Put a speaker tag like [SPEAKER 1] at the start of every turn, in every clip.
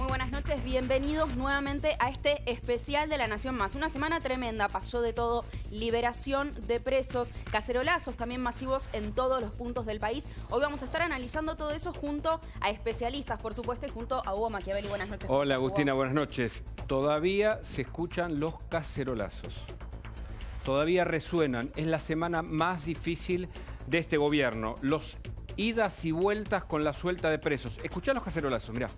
[SPEAKER 1] buenas noches, bienvenidos nuevamente a este especial de La Nación Más. Una semana tremenda, pasó de todo, liberación de presos, cacerolazos también masivos en todos los puntos del país. Hoy vamos a estar analizando todo eso junto a especialistas, por supuesto, y junto a Hugo Machiavelli. Buenas noches.
[SPEAKER 2] Hola Agustina, buenas noches. Todavía se escuchan los cacerolazos. Todavía resuenan. Es la semana más difícil de este gobierno. Los idas y vueltas con la suelta de presos. Escuchá los cacerolazos, mirá.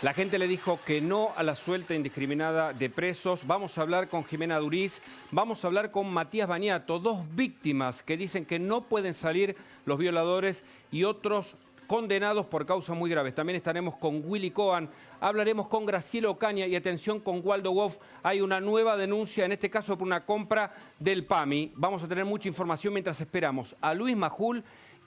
[SPEAKER 2] La gente le dijo que no a la suelta indiscriminada de presos. Vamos a hablar con Jimena Duriz, vamos a hablar con Matías Bañato, dos víctimas que dicen que no pueden salir los violadores y otros condenados por causas muy graves. También estaremos con Willy Cohen, hablaremos con Graciela Ocaña y atención con Waldo Wolf. Hay una nueva denuncia, en este caso por una compra del PAMI. Vamos a tener mucha información mientras esperamos a Luis Majul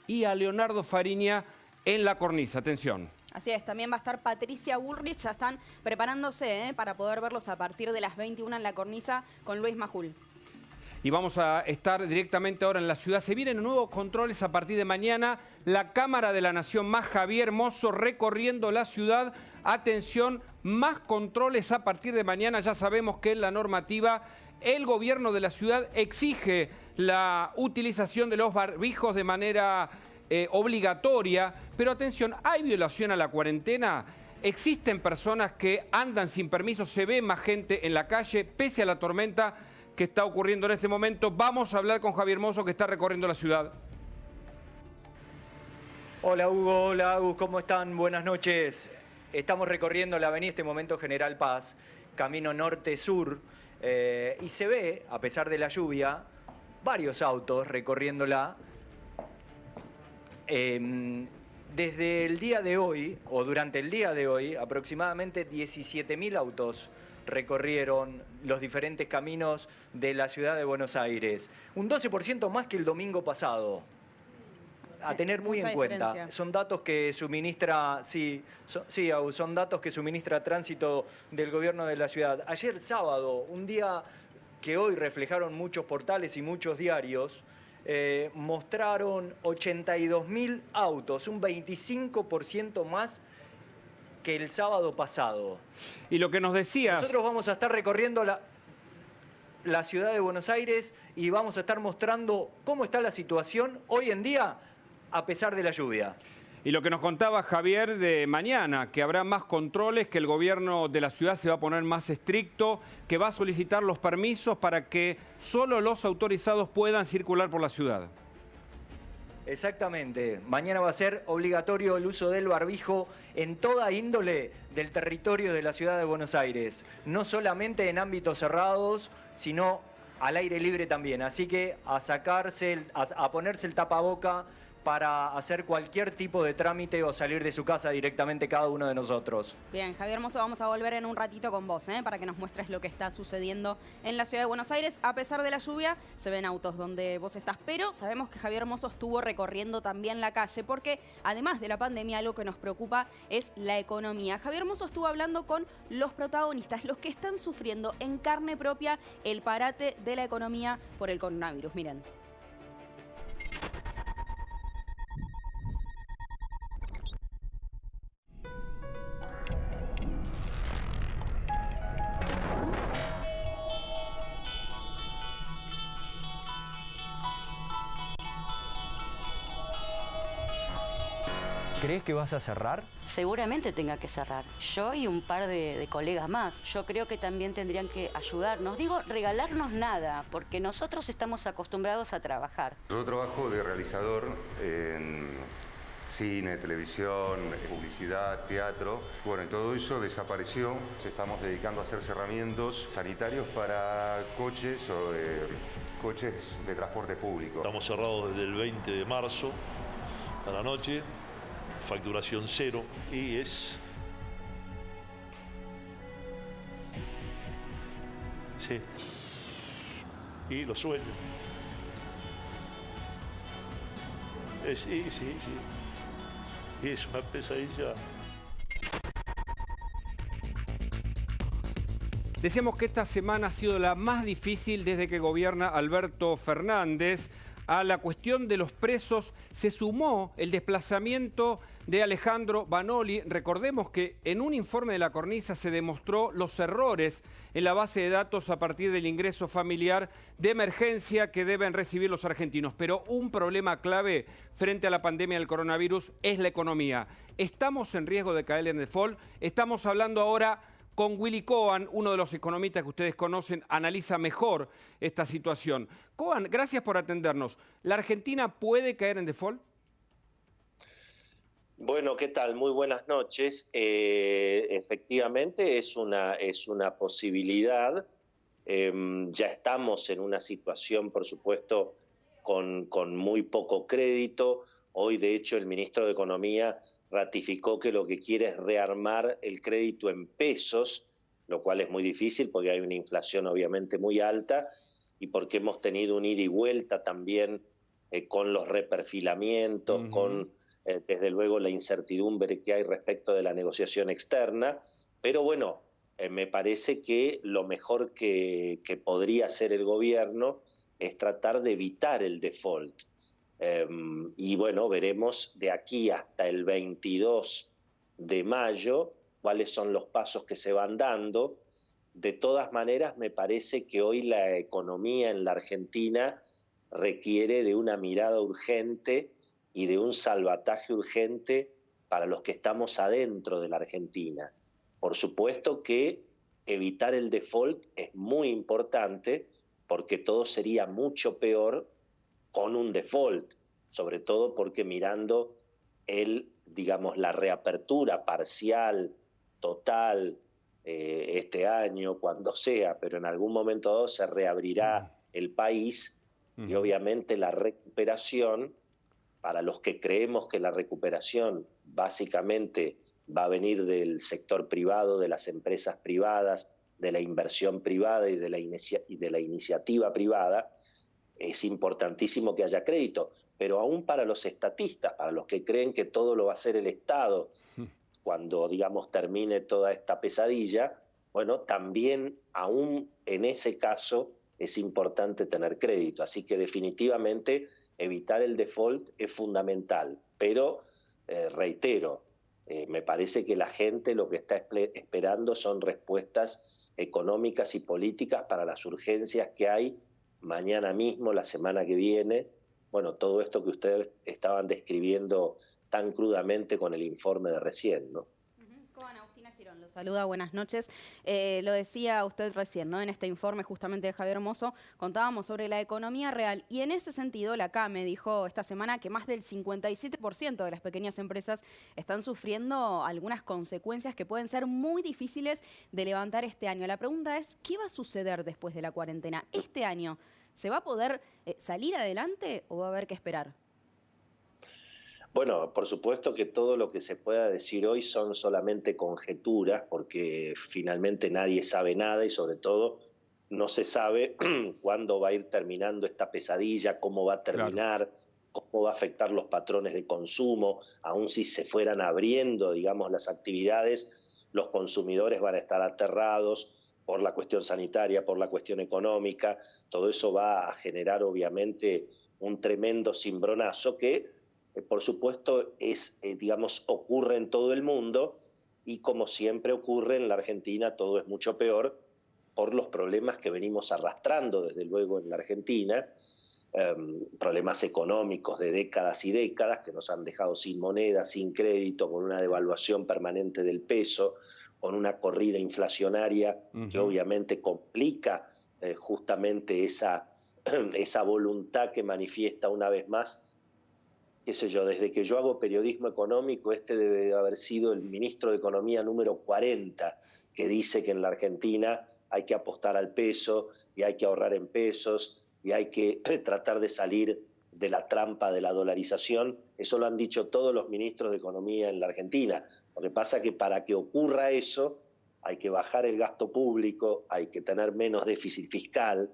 [SPEAKER 2] y a Leonardo Fariña en la cornisa. Atención.
[SPEAKER 1] Así es, también va a estar Patricia Bullrich, ya están preparándose para poder verlos a partir de las 21 en la cornisa con Luis Majul.
[SPEAKER 2] Y vamos a estar directamente ahora en la ciudad. Se vienen nuevos controles a partir de mañana. La Cámara de la Nación Más, Javier Mozo, recorriendo la ciudad. Atención, más controles a partir de mañana. Ya sabemos que en la normativa el gobierno de la ciudad exige la utilización de los barbijos de manera obligatoria, pero atención, hay violación a la cuarentena, existen personas que andan sin permiso, se ve más gente en la calle, pese a la tormenta que está ocurriendo en este momento. Vamos a hablar con Javier Mozo, que está recorriendo la ciudad.
[SPEAKER 3] Hola Hugo, hola Agus, ¿cómo están? Buenas noches. Estamos recorriendo la avenida, este momento General Paz, camino norte-sur, y se ve, a pesar de la lluvia, varios autos recorriéndola. Desde el día de hoy, o durante el día de hoy, aproximadamente 17.000 autos recorrieron los diferentes caminos de la ciudad de Buenos Aires. Un 12% más que el domingo pasado. A tener muy en cuenta. Son datos que suministra, son datos que suministra Tránsito del gobierno de la ciudad. Ayer sábado, un día que hoy reflejaron muchos portales y muchos diarios, mostraron 82.000 autos, un 25% más que el sábado pasado.
[SPEAKER 2] Y lo que nos decías...
[SPEAKER 3] Nosotros vamos a estar recorriendo la ciudad de Buenos Aires y vamos a estar mostrando cómo está la situación hoy en día a pesar de la lluvia.
[SPEAKER 2] Y lo que nos contaba Javier de mañana, que habrá más controles, que el gobierno de la ciudad se va a poner más estricto, que va a solicitar los permisos para que solo los autorizados puedan circular por la ciudad.
[SPEAKER 3] Exactamente. Mañana va a ser obligatorio el uso del barbijo en toda índole del territorio de la ciudad de Buenos Aires. No solamente en ámbitos cerrados, sino al aire libre también. Así que a ponerse el tapaboca para hacer cualquier tipo de trámite o salir de su casa directamente cada uno de nosotros.
[SPEAKER 1] Bien, Javier Mozo, vamos a volver en un ratito con vos, para que nos muestres lo que está sucediendo en la ciudad de Buenos Aires. A pesar de la lluvia, se ven autos donde vos estás, pero sabemos que Javier Mozo estuvo recorriendo también la calle, porque además de la pandemia, algo que nos preocupa es la economía. Javier Mozo estuvo hablando con los protagonistas, los que están sufriendo en carne propia el parate de la economía por el coronavirus. Miren.
[SPEAKER 3] ¿Crees que vas a cerrar?
[SPEAKER 4] Seguramente tenga que cerrar. Yo y un par de colegas más. Yo creo que también tendrían que ayudarnos. Digo, regalarnos nada, porque nosotros estamos acostumbrados a trabajar.
[SPEAKER 5] Yo trabajo de realizador en cine, televisión, publicidad, teatro. Bueno, y todo eso desapareció. Estamos dedicando a hacer cerramientos sanitarios para coches o coches de transporte público.
[SPEAKER 6] Estamos cerrados desde el 20 de marzo a la noche. facturación cero y es... Sí. Y los sueños. Sí. Y es una pesadilla.
[SPEAKER 2] Decíamos que esta semana ha sido la más difícil desde que gobierna Alberto Fernández. A la cuestión de los presos se sumó el desplazamiento de Alejandro Banoli. Recordemos que en un informe de la Cornisa se demostró los errores en la base de datos a partir del ingreso familiar de emergencia que deben recibir los argentinos. Pero un problema clave frente a la pandemia del coronavirus es la economía. ¿Estamos en riesgo de caer en default? Estamos hablando ahora con Willy Cohen, uno de los economistas que ustedes conocen, analiza mejor esta situación. Cohen, gracias por atendernos. ¿La Argentina puede caer en default?
[SPEAKER 7] Bueno, ¿qué tal? Muy buenas noches. Efectivamente es una posibilidad. Ya estamos en una situación, por supuesto, con muy poco crédito. Hoy, de hecho, el ministro de Economía ratificó que lo que quiere es rearmar el crédito en pesos, lo cual es muy difícil porque hay una inflación obviamente muy alta y porque hemos tenido un ida y vuelta también con los reperfilamientos, con desde luego la incertidumbre que hay respecto de la negociación externa. Pero bueno, me parece que lo mejor que podría hacer el gobierno es tratar de evitar el default. Y bueno, veremos de aquí hasta el 22 de mayo cuáles son los pasos que se van dando. De todas maneras, me parece que hoy la economía en la Argentina requiere de una mirada urgente y de un salvataje urgente para los que estamos adentro de la Argentina. Por supuesto que evitar el default es muy importante porque todo sería mucho peor con un default, sobre todo porque mirando la reapertura parcial, total, este año, cuando sea, pero en algún momento dado se reabrirá el país y obviamente la recuperación, para los que creemos que la recuperación básicamente va a venir del sector privado, de las empresas privadas, de la inversión privada y de la iniciativa privada, es importantísimo que haya crédito, pero aún para los estatistas, para los que creen que todo lo va a hacer el Estado, cuando, digamos, termine toda esta pesadilla, bueno, también aún en ese caso es importante tener crédito. Así que definitivamente evitar el default es fundamental, pero reitero, me parece que la gente lo que está esperando son respuestas económicas y políticas para las urgencias que hay mañana mismo, la semana que viene. Bueno, todo esto que ustedes estaban describiendo tan crudamente con el informe de recién, ¿no?
[SPEAKER 1] Cohen, Agustina Girón, lo saluda, buenas noches. Lo decía usted recién, ¿no? En este informe justamente de Javier Mozo contábamos sobre la economía real y en ese sentido la CAME dijo esta semana que más del 57% de las pequeñas empresas están sufriendo algunas consecuencias que pueden ser muy difíciles de levantar este año. La pregunta es, ¿qué va a suceder después de la cuarentena? ¿Este año se va a poder salir adelante o va a haber que esperar?
[SPEAKER 7] Bueno, por supuesto que todo lo que se pueda decir hoy son solamente conjeturas, porque finalmente nadie sabe nada y sobre todo no se sabe cuándo va a ir terminando esta pesadilla, cómo va a terminar, cómo va a afectar los patrones de consumo. Aun si se fueran abriendo, digamos, las actividades, los consumidores van a estar aterrados por la cuestión sanitaria, por la cuestión económica. Todo eso va a generar obviamente un tremendo cimbronazo que por supuesto ocurre en todo el mundo y como siempre ocurre en la Argentina todo es mucho peor por los problemas que venimos arrastrando desde luego en la Argentina, problemas económicos de décadas y décadas que nos han dejado sin moneda, sin crédito, con una devaluación permanente del peso, con una corrida inflacionaria que obviamente complica justamente esa voluntad que manifiesta una vez más. Qué sé yo, desde que yo hago periodismo económico, este debe de haber sido el ministro de Economía número 40, que dice que en la Argentina hay que apostar al peso y hay que ahorrar en pesos y hay que tratar de salir de la trampa de la dolarización. Eso lo han dicho todos los ministros de Economía en la Argentina. Lo que pasa es que para que ocurra eso hay que bajar el gasto público, hay que tener menos déficit fiscal,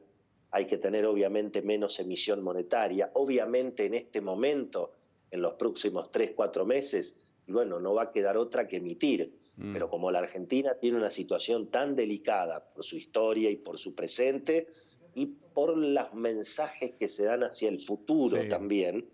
[SPEAKER 7] hay que tener obviamente menos emisión monetaria. Obviamente en este momento, en los próximos 3, 4 meses, bueno, no va a quedar otra que emitir. Pero como la Argentina tiene una situación tan delicada por su historia y por su presente y por los mensajes que se dan hacia el futuro también,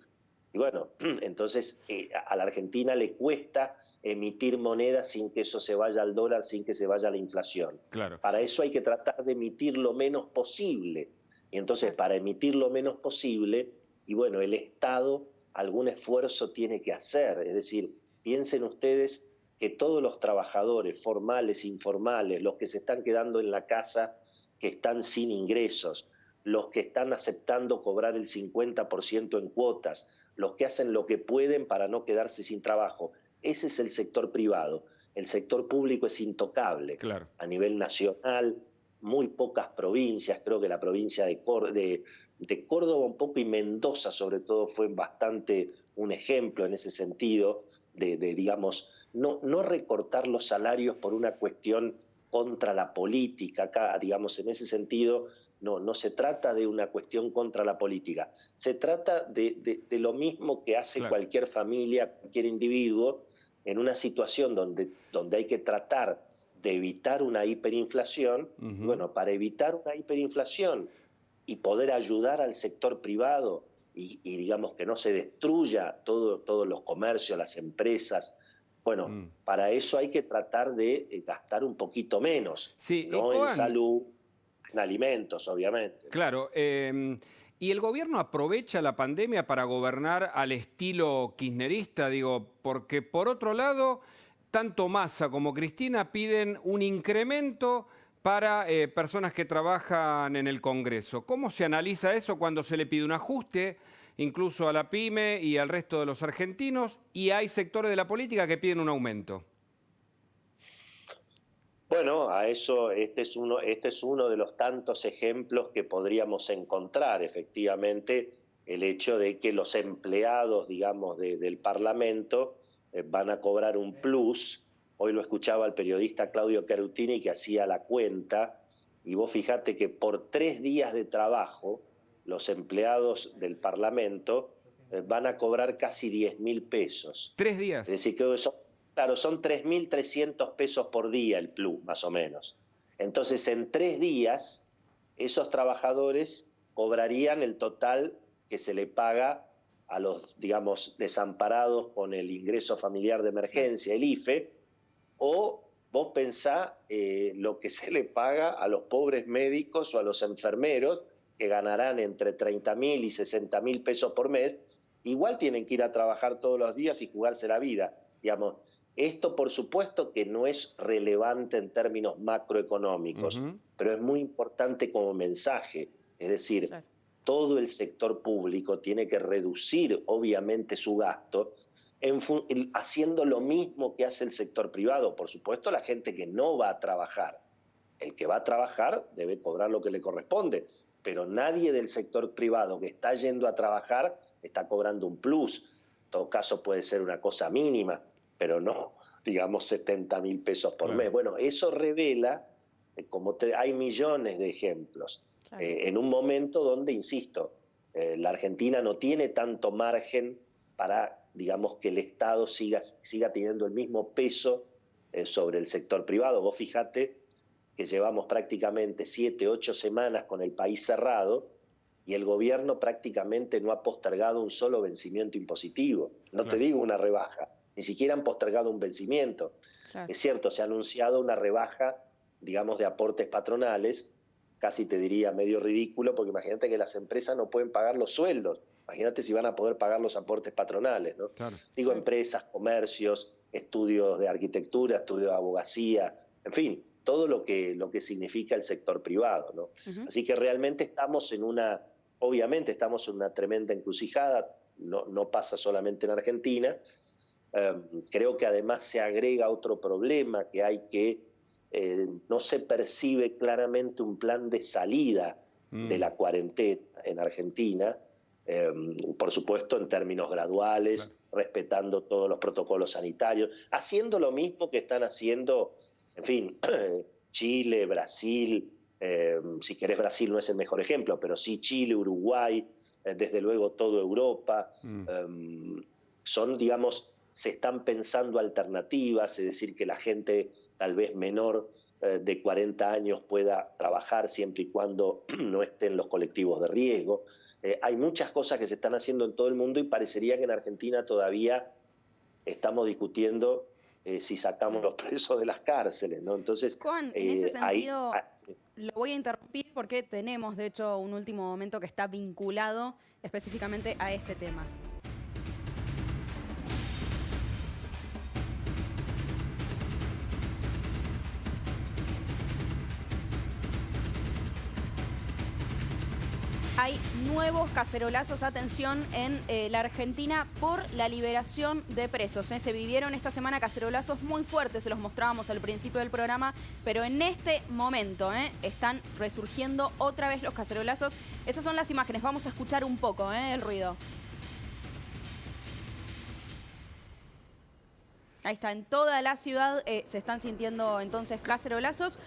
[SPEAKER 7] y bueno, entonces a la Argentina le cuesta emitir moneda sin que eso se vaya al dólar, sin que se vaya a la inflación.
[SPEAKER 2] Claro.
[SPEAKER 7] Para eso hay que tratar de emitir lo menos posible. Y entonces para emitir lo menos posible, y bueno, el Estado algún esfuerzo tiene que hacer. Es decir, piensen ustedes que todos los trabajadores formales, informales, los que se están quedando en la casa, que están sin ingresos, los que están aceptando cobrar el 50% en cuotas, los que hacen lo que pueden para no quedarse sin trabajo, ese es el sector privado. El sector público es intocable.
[SPEAKER 2] Claro.
[SPEAKER 7] A nivel nacional, muy pocas provincias, creo que la provincia de Córdoba un poco y Mendoza sobre todo fue bastante un ejemplo en ese sentido digamos, no recortar los salarios por una cuestión contra la política. Acá, digamos, en ese sentido, no se trata de una cuestión contra la política. Se trata de lo mismo que hace cualquier familia, cualquier individuo, en una situación donde hay que tratar de evitar una hiperinflación. Bueno, para evitar una hiperinflación y poder ayudar al sector privado y digamos que no se destruya todos los comercios, las empresas. Bueno, para eso hay que tratar de gastar un poquito menos, ¿no? En salud, en alimentos, obviamente.
[SPEAKER 2] Claro, ¿y el gobierno aprovecha la pandemia para gobernar al estilo kirchnerista? Digo, porque por otro lado, tanto Massa como Cristina piden un incremento para personas que trabajan en el Congreso. ¿Cómo se analiza eso cuando se le pide un ajuste, incluso a la PYME y al resto de los argentinos, y hay sectores de la política que piden un aumento?
[SPEAKER 7] Bueno, a eso este es uno de los tantos ejemplos que podríamos encontrar, efectivamente, el hecho de que los empleados, digamos, del Parlamento van a cobrar un plus. Hoy lo escuchaba el periodista Claudio Carutini que hacía la cuenta, y vos fijate que por 3 días de trabajo los empleados del Parlamento van a cobrar casi 10.000 pesos.
[SPEAKER 2] 3 días.
[SPEAKER 7] Es decir, que son 3.300 pesos por día el plus, más o menos. Entonces, en 3 días, esos trabajadores cobrarían el total que se le paga a los, digamos, desamparados con el ingreso familiar de emergencia, el IFE, o vos pensá lo que se le paga a los pobres médicos o a los enfermeros, que ganarán entre 30.000 y 60.000 pesos por mes, igual tienen que ir a trabajar todos los días y jugarse la vida. Digamos, esto por supuesto que no es relevante en términos macroeconómicos, pero es muy importante como mensaje. Es decir, todo el sector público tiene que reducir obviamente su gasto, haciendo lo mismo que hace el sector privado. Por supuesto, la gente que no va a trabajar. El que va a trabajar debe cobrar lo que le corresponde, pero nadie del sector privado que está yendo a trabajar está cobrando un plus. En todo caso puede ser una cosa mínima, pero no, digamos, 70.000 pesos por mes. Bueno, eso revela, hay millones de ejemplos, en un momento donde, insisto, la Argentina no tiene tanto margen para, digamos, que el Estado siga teniendo el mismo peso sobre el sector privado. Vos fijate que llevamos prácticamente 7, 8 semanas con el país cerrado y el gobierno prácticamente no ha postergado un solo vencimiento impositivo. No te digo una rebaja, ni siquiera han postergado un vencimiento. Es cierto, se ha anunciado una rebaja, digamos, de aportes patronales, casi te diría medio ridículo, porque imagínate que las empresas no pueden pagar los sueldos. Imagínate si van a poder pagar los aportes patronales, ¿no? Digo, empresas, comercios, estudios de arquitectura, estudios de abogacía, en fin, todo lo que significa el sector privado, ¿no? Así que realmente obviamente estamos en una tremenda encrucijada, no pasa solamente en Argentina. Creo que además se agrega otro problema, que no se percibe claramente un plan de salida de la cuarentena en Argentina. por supuesto en términos graduales, respetando todos los protocolos sanitarios, haciendo lo mismo que están haciendo, en fin, Chile, Brasil, si querés Brasil no es el mejor ejemplo, pero sí Chile, Uruguay, desde luego toda Europa, son, digamos, se están pensando alternativas, es decir, que la gente tal vez menor de 40 años pueda trabajar siempre y cuando no esté en los colectivos de riesgo. Hay muchas cosas que se están haciendo en todo el mundo y parecería que en Argentina todavía estamos discutiendo si sacamos los presos de las cárceles, ¿no? Entonces,
[SPEAKER 1] Juan, en ese sentido, lo voy a interrumpir porque tenemos, de hecho, un último momento que está vinculado específicamente a este tema. Hay nuevos cacerolazos, atención, en la Argentina por la liberación de presos. Se vivieron esta semana cacerolazos muy fuertes, se los mostrábamos al principio del programa, pero en este momento están resurgiendo otra vez los cacerolazos. Esas son las imágenes, vamos a escuchar un poco el ruido. Ahí está, en toda la ciudad se están sintiendo entonces cacerolazos,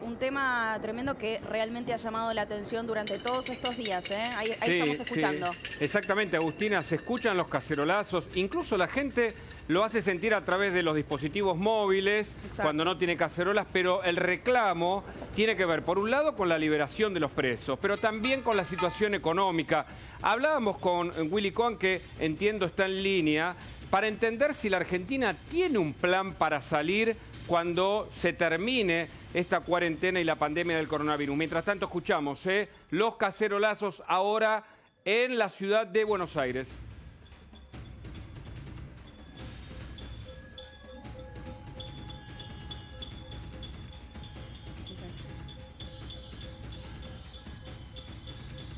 [SPEAKER 1] un tema tremendo que realmente ha llamado la atención durante todos estos días. Ahí sí, estamos escuchando.
[SPEAKER 2] Sí. Exactamente, Agustina, se escuchan los cacerolazos, incluso la gente lo hace sentir a través de los dispositivos móviles. Exacto. Cuando no tiene cacerolas, pero el reclamo tiene que ver, por un lado, con la liberación de los presos, pero también con la situación económica. Hablábamos con Willy Cohen, que entiendo está en línea, para entender si la Argentina tiene un plan para salir cuando se termine esta cuarentena y la pandemia del coronavirus. Mientras tanto, escuchamos los cacerolazos ahora en la ciudad de Buenos Aires.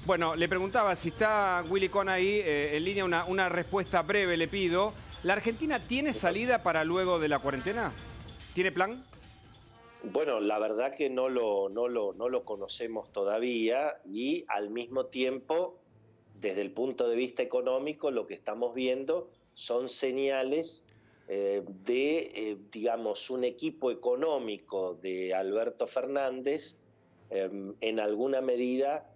[SPEAKER 2] Bueno, le preguntaba si está Willy Cohen ahí en línea, una respuesta breve le pido. ¿La Argentina tiene salida para luego de la cuarentena? ¿Tiene plan?
[SPEAKER 7] Bueno, la verdad que no lo conocemos todavía y al mismo tiempo, desde el punto de vista económico, lo que estamos viendo son señales digamos, un equipo económico de Alberto Fernández en alguna medida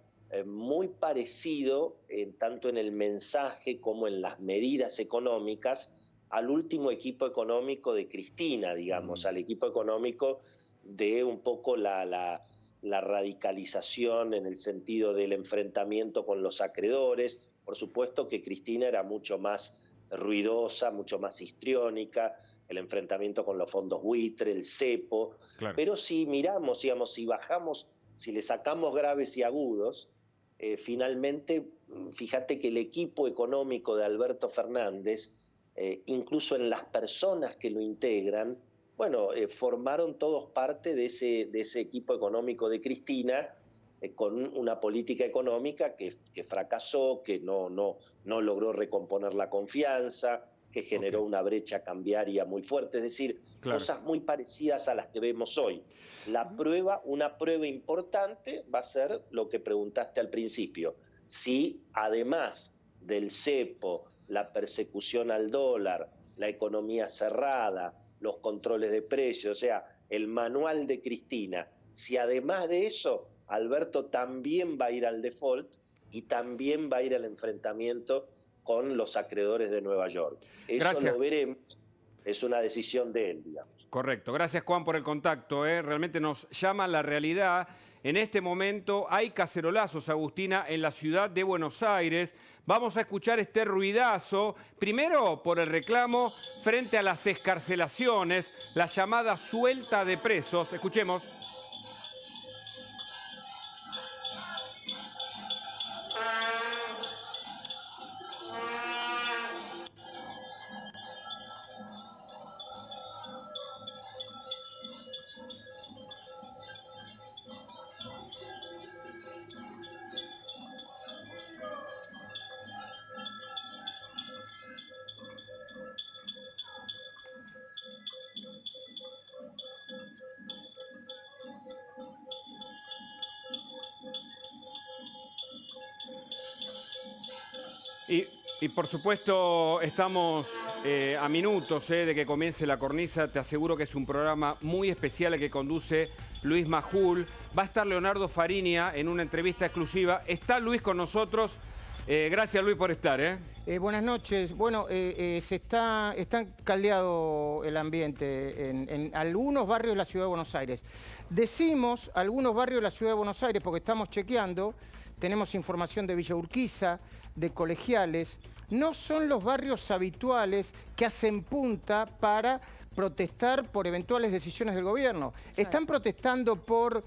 [SPEAKER 7] muy parecido, tanto en el mensaje como en las medidas económicas, al último equipo económico de Cristina, digamos, al equipo económico de un poco la radicalización en el sentido del enfrentamiento con los acreedores. Por supuesto que Cristina era mucho más ruidosa, mucho más histriónica, el enfrentamiento con los fondos buitre, el cepo. Claro. Pero si miramos, digamos, si bajamos, si le sacamos graves y agudos, finalmente, fíjate que el equipo económico de Alberto Fernández, incluso en las personas que lo integran, bueno, formaron todos parte de ese equipo económico de Cristina, con una política económica que fracasó, que no logró recomponer la confianza, que generó una brecha cambiaria muy fuerte, es decir, claro, cosas muy parecidas a las que vemos hoy. Una prueba importante va a ser lo que preguntaste al principio, si además del cepo, la persecución al dólar, la economía cerrada, los controles de precios, o sea, el manual de Cristina, si además de eso Alberto también va a ir al default y también va a ir al enfrentamiento con los acreedores de Nueva York. Eso Gracias. Lo veremos, es una decisión de él, digamos.
[SPEAKER 2] Correcto. Gracias, Juan, por el contacto. Realmente nos llama la realidad. En este momento hay cacerolazos, Agustina, en la ciudad de Buenos Aires. Vamos a escuchar este ruidazo, primero por el reclamo frente a las excarcelaciones, la llamada suelta de presos. Escuchemos. Y por supuesto estamos a minutos de que comience la cornisa. Te aseguro que es un programa muy especial el que conduce Luis Majul. Va a estar Leonardo Fariña en una entrevista exclusiva. Está Luis con nosotros. Gracias, Luis, por estar.
[SPEAKER 8] Buenas noches. Bueno, está caldeado el ambiente en algunos barrios de la Ciudad de Buenos Aires. Decimos algunos barrios de la Ciudad de Buenos Aires porque estamos chequeando, tenemos información de Villa Urquiza, de Colegiales. No son los barrios habituales que hacen punta para protestar por eventuales decisiones del gobierno. Están protestando por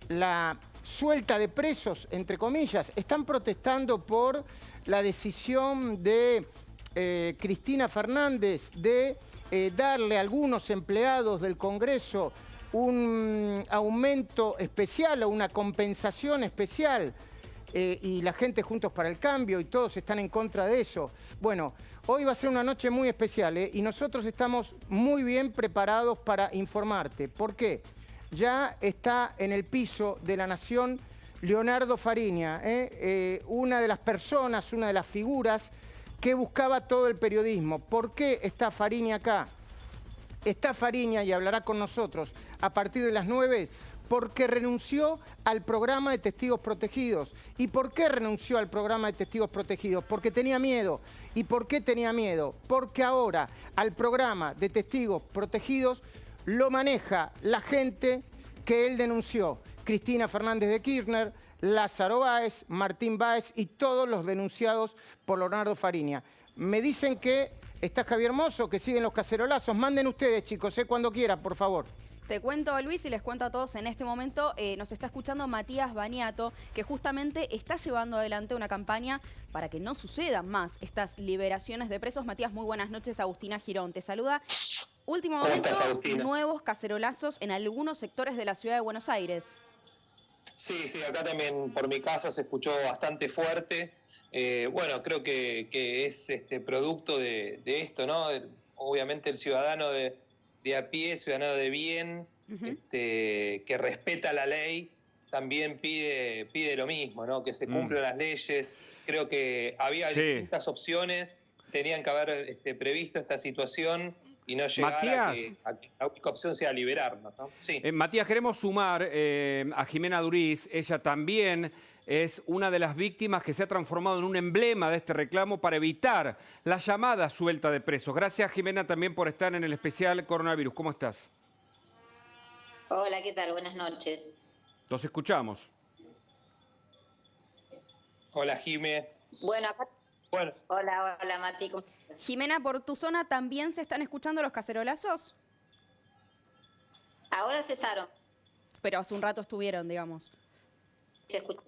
[SPEAKER 8] la suelta de presos, entre comillas. Están protestando por la decisión de Cristina Fernández de darle a algunos empleados del Congreso un aumento especial o una compensación especial. Y la gente Juntos para el Cambio y todos están en contra de eso. Bueno, hoy va a ser una noche muy especial y nosotros estamos muy bien preparados para informarte. ¿Por qué? Ya está en el piso de La Nación Leonardo Fariña, una de las personas, una de las figuras que buscaba todo el periodismo. ¿Por qué está Fariña acá? Está Fariña y hablará con nosotros a partir de las 9 porque renunció al programa de testigos protegidos. ¿Y por qué renunció al programa de testigos protegidos? Porque tenía miedo. ¿Y por qué tenía miedo? Porque ahora al programa de testigos protegidos lo maneja la gente que él denunció. Cristina Fernández de Kirchner, Lázaro Báez, Martín Báez y todos los denunciados por Leonardo Fariña. Me dicen que está Javier Mosso, que siguen los cacerolazos. Manden ustedes, chicos, cuando quieran, por favor.
[SPEAKER 1] Te cuento, Luis, y les cuento a todos en este momento, nos está escuchando Matías Baniato, que justamente está llevando adelante una campaña para que no sucedan más estas liberaciones de presos. Matías, muy buenas noches. Agustina Girón te saluda. Último momento, nuevos cacerolazos en algunos sectores de la ciudad de Buenos Aires.
[SPEAKER 9] Sí, acá también por mi casa se escuchó bastante fuerte. Bueno, creo que es producto de esto, ¿no? Obviamente el ciudadano de a pie, ciudadano de bien, que respeta la ley, también pide lo mismo, ¿no? Que se cumplan las leyes. Creo que había distintas opciones, tenían que haber previsto esta situación y no llegar a que la única opción sea liberarnos, ¿no? Sí.
[SPEAKER 2] Matías, queremos sumar a Jimena Duriz. Ella también es una de las víctimas que se ha transformado en un emblema de este reclamo para evitar la llamada suelta de presos. Gracias, Jimena, también por estar en el especial Coronavirus. ¿Cómo estás?
[SPEAKER 10] Hola, ¿qué tal? Buenas noches.
[SPEAKER 2] Los escuchamos.
[SPEAKER 9] Hola, Jimé.
[SPEAKER 10] Bueno, acá... Hola, Mati. ¿Cómo estás?
[SPEAKER 1] Jimena, ¿por tu zona también se están escuchando los cacerolazos?
[SPEAKER 10] Ahora cesaron.
[SPEAKER 1] Pero hace un rato estuvieron, digamos.
[SPEAKER 10] Se escucha.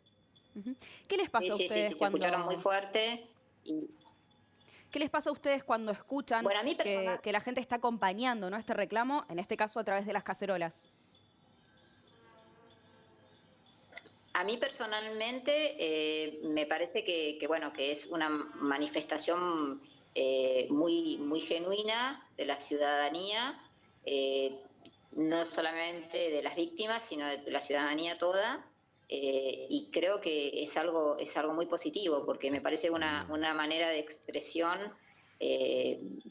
[SPEAKER 1] ¿Qué les pasa a ustedes
[SPEAKER 10] sí,
[SPEAKER 1] cuando...
[SPEAKER 10] se escucharon muy fuerte.
[SPEAKER 1] ¿Qué les pasa a ustedes cuando escuchan
[SPEAKER 10] bueno, a mí
[SPEAKER 1] que la gente está acompañando, ¿no?, este reclamo, en este caso a través de las cacerolas?
[SPEAKER 10] A mí personalmente me parece que es una manifestación muy genuina de la ciudadanía, no solamente de las víctimas, sino de la ciudadanía toda. Y creo que es algo muy positivo, porque me parece una manera de expresión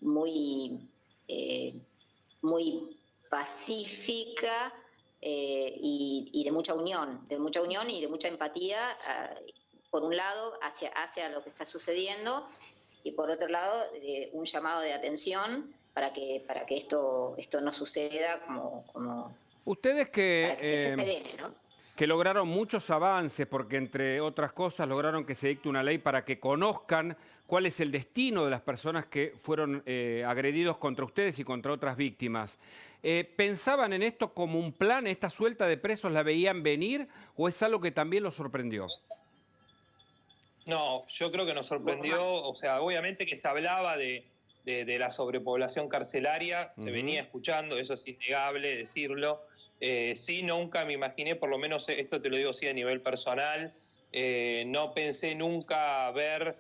[SPEAKER 10] muy pacífica y de mucha unión y de mucha empatía, por un lado hacia lo que está sucediendo, y por otro lado un llamado de atención para que esto no suceda como
[SPEAKER 2] ustedes
[SPEAKER 10] para que se perene, ¿no?
[SPEAKER 2] Que lograron muchos avances, porque entre otras cosas lograron que se dicte una ley para que conozcan cuál es el destino de las personas que fueron agredidos contra ustedes y contra otras víctimas. ¿Pensaban en esto como un plan? ¿Esta suelta de presos la veían venir o es algo que también los sorprendió?
[SPEAKER 9] No, yo creo que nos sorprendió, o sea, obviamente que se hablaba de la sobrepoblación carcelaria, se venía escuchando, eso es innegable decirlo. Sí, nunca me imaginé, por lo menos esto te lo digo sí a nivel personal, no pensé nunca ver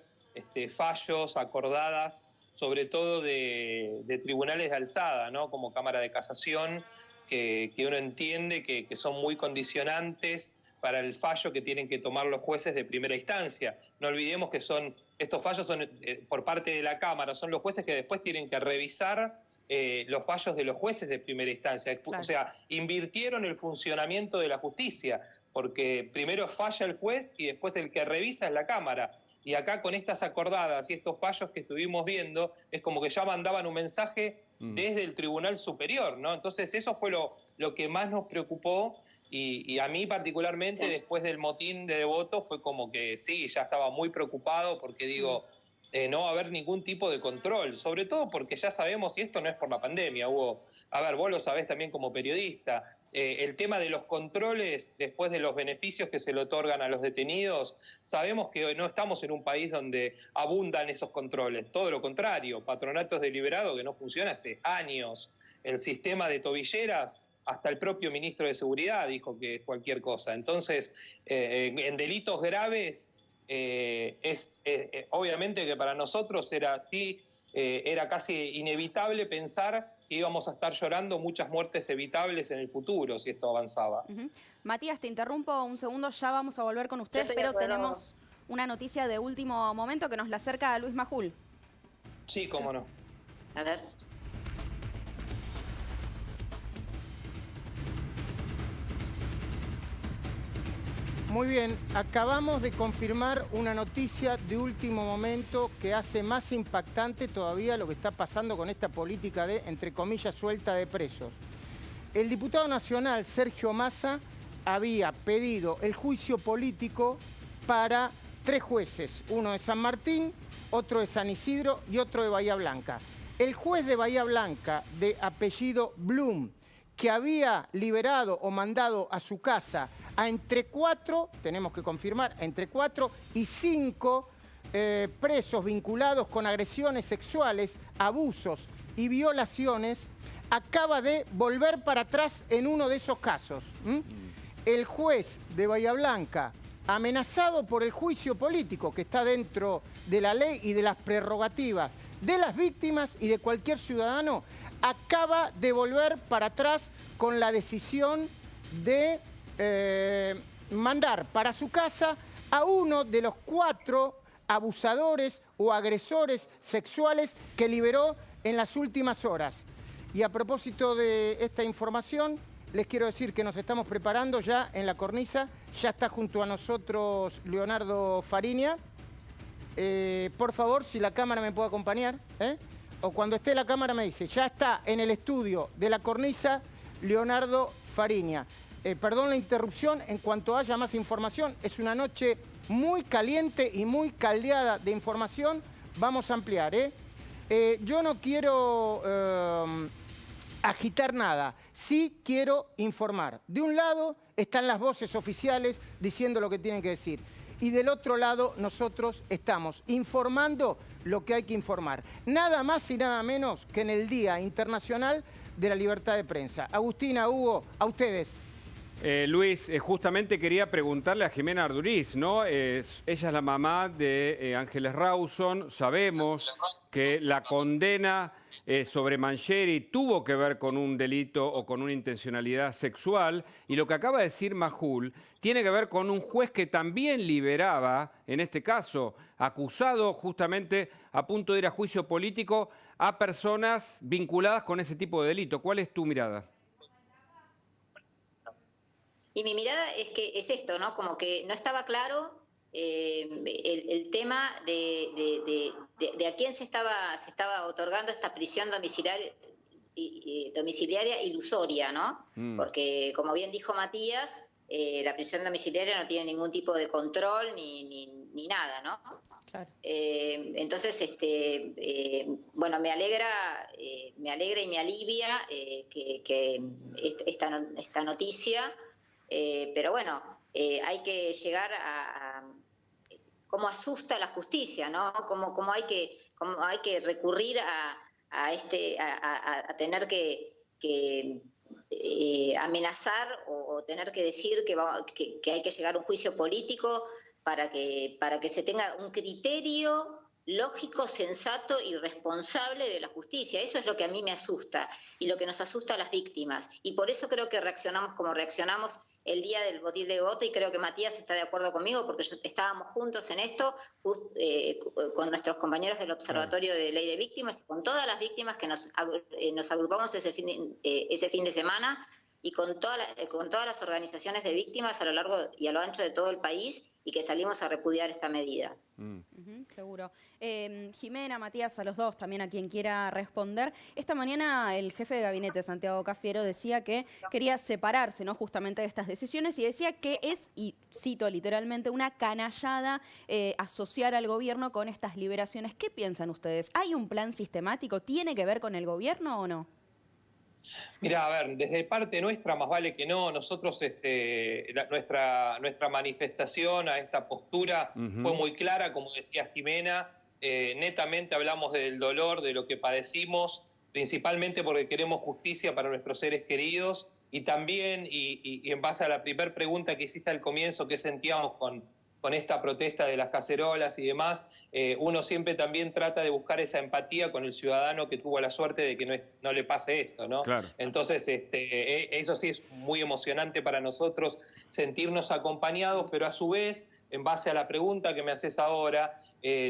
[SPEAKER 9] fallos, acordadas, sobre todo de tribunales de alzada, ¿no? Como Cámara de Casación, que uno entiende que son muy condicionantes para el fallo que tienen que tomar los jueces de primera instancia. No olvidemos que estos fallos son por parte de la Cámara, son los jueces que después tienen que revisar los fallos de los jueces de primera instancia. Claro. O sea, invirtieron el funcionamiento de la justicia, porque primero falla el juez y después el que revisa es la Cámara. Y acá con estas acordadas y estos fallos que estuvimos viendo, es como que ya mandaban un mensaje desde el Tribunal Superior, ¿no? Entonces eso fue lo que más nos preocupó y a mí particularmente después del motín de votos fue como que sí, ya estaba muy preocupado porque digo, no va a haber ningún tipo de control, sobre todo porque ya sabemos, y esto no es por la pandemia, Hugo, a ver, vos lo sabés también como periodista, el tema de los controles después de los beneficios que se le otorgan a los detenidos, sabemos que no estamos en un país donde abundan esos controles, todo lo contrario, patronatos deliberados que no funciona hace años, el sistema de tobilleras, hasta el propio ministro de Seguridad dijo que es cualquier cosa, entonces en delitos graves obviamente que para nosotros era casi inevitable pensar que íbamos a estar llorando muchas muertes evitables en el futuro si esto avanzaba.
[SPEAKER 1] Matías, te interrumpo un segundo, ya vamos a volver con ustedes, pero tenemos una noticia de último momento que nos la acerca a Luis Majul.
[SPEAKER 9] Sí, cómo no.
[SPEAKER 10] A ver.
[SPEAKER 8] Muy bien, acabamos de confirmar una noticia de último momento que hace más impactante todavía lo que está pasando con esta política de, entre comillas, suelta de presos. El diputado nacional Sergio Massa había pedido el juicio político para 3 jueces, uno de San Martín, otro de San Isidro y otro de Bahía Blanca. El juez de Bahía Blanca, de apellido Blum, que había liberado o mandado a su casa a entre 4, tenemos que confirmar, entre 4 y 5 presos vinculados con agresiones sexuales, abusos y violaciones, acaba de volver para atrás en uno de esos casos. El juez de Bahía Blanca, amenazado por el juicio político que está dentro de la ley y de las prerrogativas de las víctimas y de cualquier ciudadano, acaba de volver para atrás con la decisión de mandar para su casa a uno de los 4 abusadores o agresores sexuales que liberó en las últimas horas. Y a propósito de esta información, les quiero decir que nos estamos preparando ya en la cornisa. Ya está junto a nosotros Leonardo Fariña. Por favor, si la cámara me puede acompañar, o cuando esté la cámara me dice, ya está en el estudio de la cornisa Leonardo Fariña. Perdón la interrupción, en cuanto haya más información, es una noche muy caliente y muy caldeada de información, vamos a ampliar. Yo no quiero agitar nada, sí quiero informar. De un lado están las voces oficiales diciendo lo que tienen que decir. Y del otro lado nosotros estamos informando lo que hay que informar. Nada más y nada menos que en el Día Internacional de la Libertad de Prensa. Agustina, Hugo, a ustedes.
[SPEAKER 2] Luis, justamente quería preguntarle a Jimena Arduriz, ¿no? Ella es la mamá de Ángeles Rawson. Sabemos que la condena sobre Mangieri tuvo que ver con un delito o con una intencionalidad sexual. Y lo que acaba de decir Majul tiene que ver con un juez que también liberaba, en este caso, acusado justamente a punto de ir a juicio político a personas vinculadas con ese tipo de delito. ¿Cuál es tu mirada?
[SPEAKER 10] Y mi mirada es que es esto, ¿no? Como que no estaba claro el tema de a quién se estaba otorgando esta prisión domiciliaria ilusoria, ¿no? Porque, como bien dijo Matías, la prisión domiciliaria no tiene ningún tipo de control ni nada, ¿no? Claro. Entonces, bueno, me alegra y me alivia que esta noticia. Pero bueno, hay que llegar a cómo asusta la justicia, ¿no? Cómo hay que recurrir a tener que amenazar o tener que decir que hay que llegar a un juicio político para que se tenga un criterio lógico, sensato y responsable de la justicia. Eso es lo que a mí me asusta y lo que nos asusta a las víctimas. Y por eso creo que reaccionamos como reaccionamos el día del botín de voto, y creo que Matías está de acuerdo conmigo porque estábamos juntos en esto, con nuestros compañeros del Observatorio de Ley de Víctimas y con todas las víctimas que nos agrupamos ese fin de semana, y con todas las organizaciones de víctimas a lo largo y a lo ancho de todo el país, y que salimos a repudiar esta medida.
[SPEAKER 1] Seguro. Jimena, Matías, a los dos, también a quien quiera responder. Esta mañana el jefe de gabinete, Santiago Cafiero, decía que quería separarse, ¿no?, justamente de estas decisiones, y decía que es, y cito literalmente, una canallada asociar al gobierno con estas liberaciones. ¿Qué piensan ustedes? ¿Hay un plan sistemático? ¿Tiene que ver con el gobierno o no?
[SPEAKER 9] Mira, a ver, desde parte nuestra más vale que no. Nosotros, nuestra manifestación a esta postura fue muy clara, como decía Jimena. Netamente hablamos del dolor, de lo que padecimos, principalmente porque queremos justicia para nuestros seres queridos, y también, y en base a la primera pregunta que hiciste al comienzo, ¿qué sentíamos con esta protesta de las cacerolas y demás? Uno siempre también trata de buscar esa empatía con el ciudadano que tuvo la suerte de que no le pase esto, ¿no?
[SPEAKER 2] Claro.
[SPEAKER 9] Entonces, eso sí es muy emocionante para nosotros, sentirnos acompañados, pero a su vez, en base a la pregunta que me haces ahora,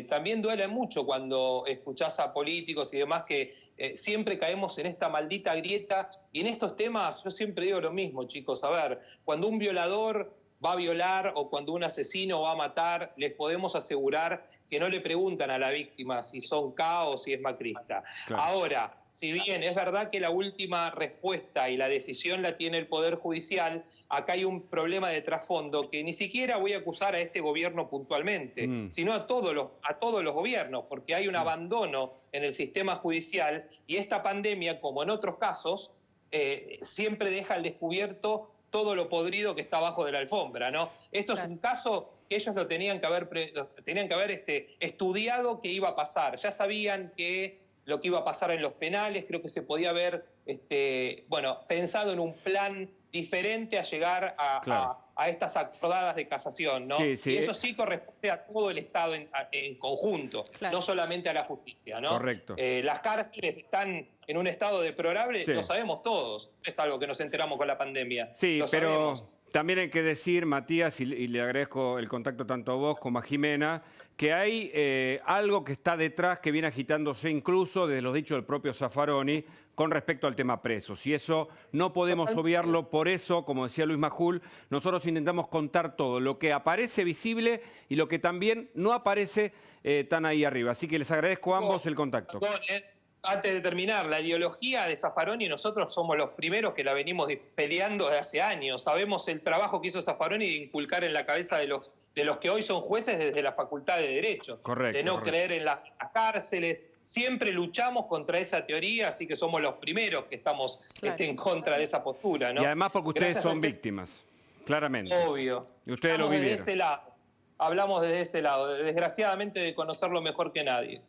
[SPEAKER 9] también duele mucho cuando escuchás a políticos y demás que siempre caemos en esta maldita grieta, y en estos temas yo siempre digo lo mismo, chicos. A ver, cuando un violador va a violar o cuando un asesino va a matar, les podemos asegurar que no le preguntan a la víctima si son K o si es macrista. Claro. Ahora, si bien es verdad que la última respuesta y la decisión la tiene el Poder Judicial, acá hay un problema de trasfondo que ni siquiera voy a acusar a este gobierno puntualmente, sino a todos los gobiernos, porque hay un abandono en el sistema judicial, y esta pandemia, como en otros casos, siempre deja al descubierto todo lo podrido que está abajo de la alfombra, ¿no? Esto es un caso que ellos lo tenían que haber estudiado que iba a pasar. Ya sabían que lo que iba a pasar en los penales, creo que se podía haber pensado en un plan diferente a llegar a estas acordadas de casación, ¿no? Sí, sí. Y eso sí corresponde a todo el Estado en conjunto, no solamente a la justicia, ¿no?
[SPEAKER 2] Correcto.
[SPEAKER 9] Las cárceles están en un estado deplorable, lo sabemos todos, es algo que nos enteramos con la pandemia.
[SPEAKER 2] Sí, pero también hay que decir, Matías, y le agradezco el contacto tanto a vos como a Jimena, que hay algo que está detrás, que viene agitándose incluso desde los dichos del propio Zaffaroni con respecto al tema presos. Y eso no podemos obviarlo. Por eso, como decía Luis Majul, nosotros intentamos contar todo, lo que aparece visible y lo que también no aparece tan ahí arriba. Así que les agradezco a ambos el contacto.
[SPEAKER 9] Antes de terminar, la ideología de Zaffaroni, nosotros somos los primeros que la venimos peleando desde hace años. Sabemos el trabajo que hizo Zaffaroni de inculcar en la cabeza de los que hoy son jueces desde la Facultad de Derecho.
[SPEAKER 2] Correcto,
[SPEAKER 9] de no creer en las cárceles. Siempre luchamos contra esa teoría, así que somos los primeros que estamos en contra de esa postura, ¿no?
[SPEAKER 2] Y además porque ustedes son víctimas, claramente.
[SPEAKER 9] Obvio.
[SPEAKER 2] Y ustedes lo vivieron.
[SPEAKER 9] Desde ese lado. Hablamos desde ese lado, desgraciadamente de conocerlo mejor que nadie.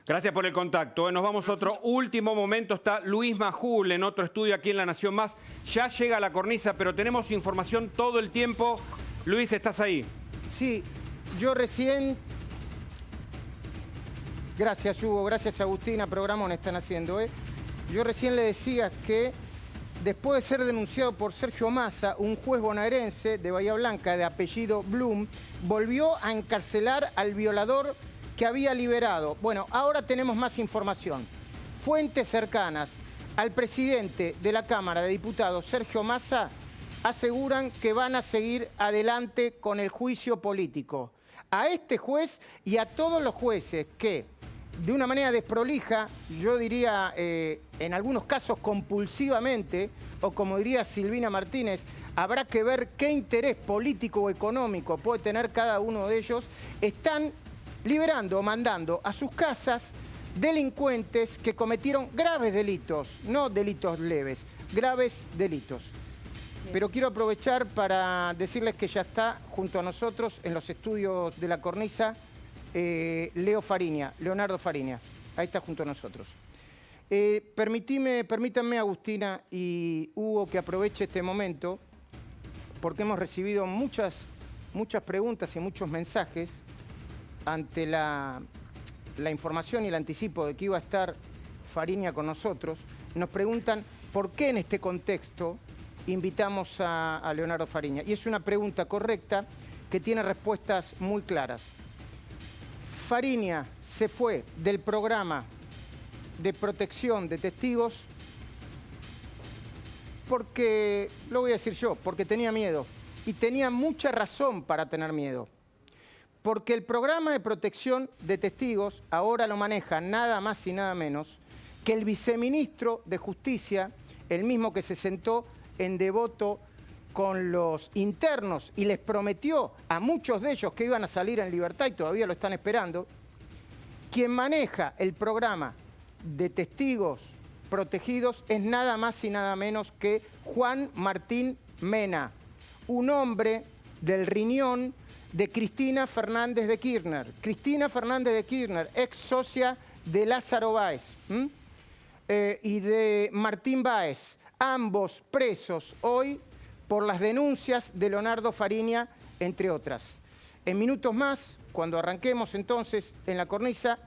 [SPEAKER 2] Gracias por el contacto. Nos vamos a otro último momento. Está Luis Majul en otro estudio aquí en La Nación Más. Ya llega la cornisa, pero tenemos información todo el tiempo. Luis, ¿estás ahí?
[SPEAKER 8] Sí, yo recién... Gracias, Hugo. Gracias, Agustina. Programón están haciendo, ¿eh? Yo recién le decía que después de ser denunciado por Sergio Massa, un juez bonaerense de Bahía Blanca de apellido Blum volvió a encarcelar al violador que había liberado. Bueno, ahora tenemos más información. Fuentes cercanas al presidente de la Cámara de Diputados, Sergio Massa, aseguran que van a seguir adelante con el juicio político. A este juez y a todos los jueces que, de una manera desprolija, yo diría en algunos casos compulsivamente, o como diría Silvina Martínez, habrá que ver qué interés político o económico puede tener cada uno de ellos, están liberando o mandando a sus casas delincuentes que cometieron graves delitos, no delitos leves, graves delitos. Pero quiero aprovechar para decirles que ya está junto a nosotros en los estudios de La Cornisa Leonardo Fariña. Ahí está junto a nosotros. Permítanme, Agustina y Hugo, que aproveche este momento, porque hemos recibido muchas preguntas y muchos mensajes ante la información y el anticipo de que iba a estar Fariña con nosotros. Nos preguntan por qué en este contexto invitamos a Leonardo Fariña. Y es una pregunta correcta que tiene respuestas muy claras. Fariña se fue del programa de protección de testigos porque, lo voy a decir yo, porque tenía miedo. Y tenía mucha razón para tener miedo. Porque el programa de protección de testigos ahora lo maneja nada más y nada menos que el viceministro de Justicia, el mismo que se sentó en Devoto con los internos y les prometió a muchos de ellos que iban a salir en libertad y todavía lo están esperando. Quien maneja el programa de testigos protegidos es nada más y nada menos que Juan Martín Mena, un hombre del riñón de Cristina Fernández de Kirchner. Cristina Fernández de Kirchner, ex socia de Lázaro Báez y de Martín Báez, ambos presos hoy por las denuncias de Leonardo Fariña, entre otras. En minutos más, cuando arranquemos entonces en la cornisa,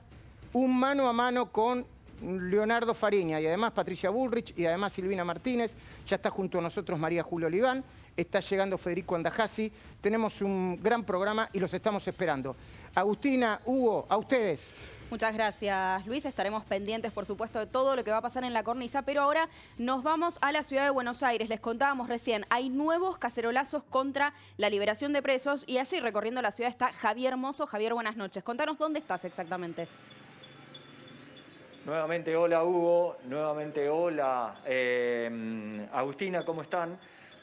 [SPEAKER 8] un mano a mano con Leonardo Fariña y además Patricia Bullrich y además Silvina Martínez. Ya está junto a nosotros María Julia Oliván, está llegando Federico Andajasi. Tenemos un gran programa y los estamos esperando. Agustina, Hugo, a ustedes.
[SPEAKER 1] Muchas gracias, Luis. Estaremos pendientes, por supuesto, de todo lo que va a pasar en la cornisa, pero ahora nos vamos a la ciudad de Buenos Aires. Les contábamos recién, hay nuevos cacerolazos contra la liberación de presos y allí recorriendo la ciudad está Javier Mozo. Javier, buenas noches. Contanos dónde estás exactamente.
[SPEAKER 3] Nuevamente hola Hugo, nuevamente hola Agustina, ¿cómo están?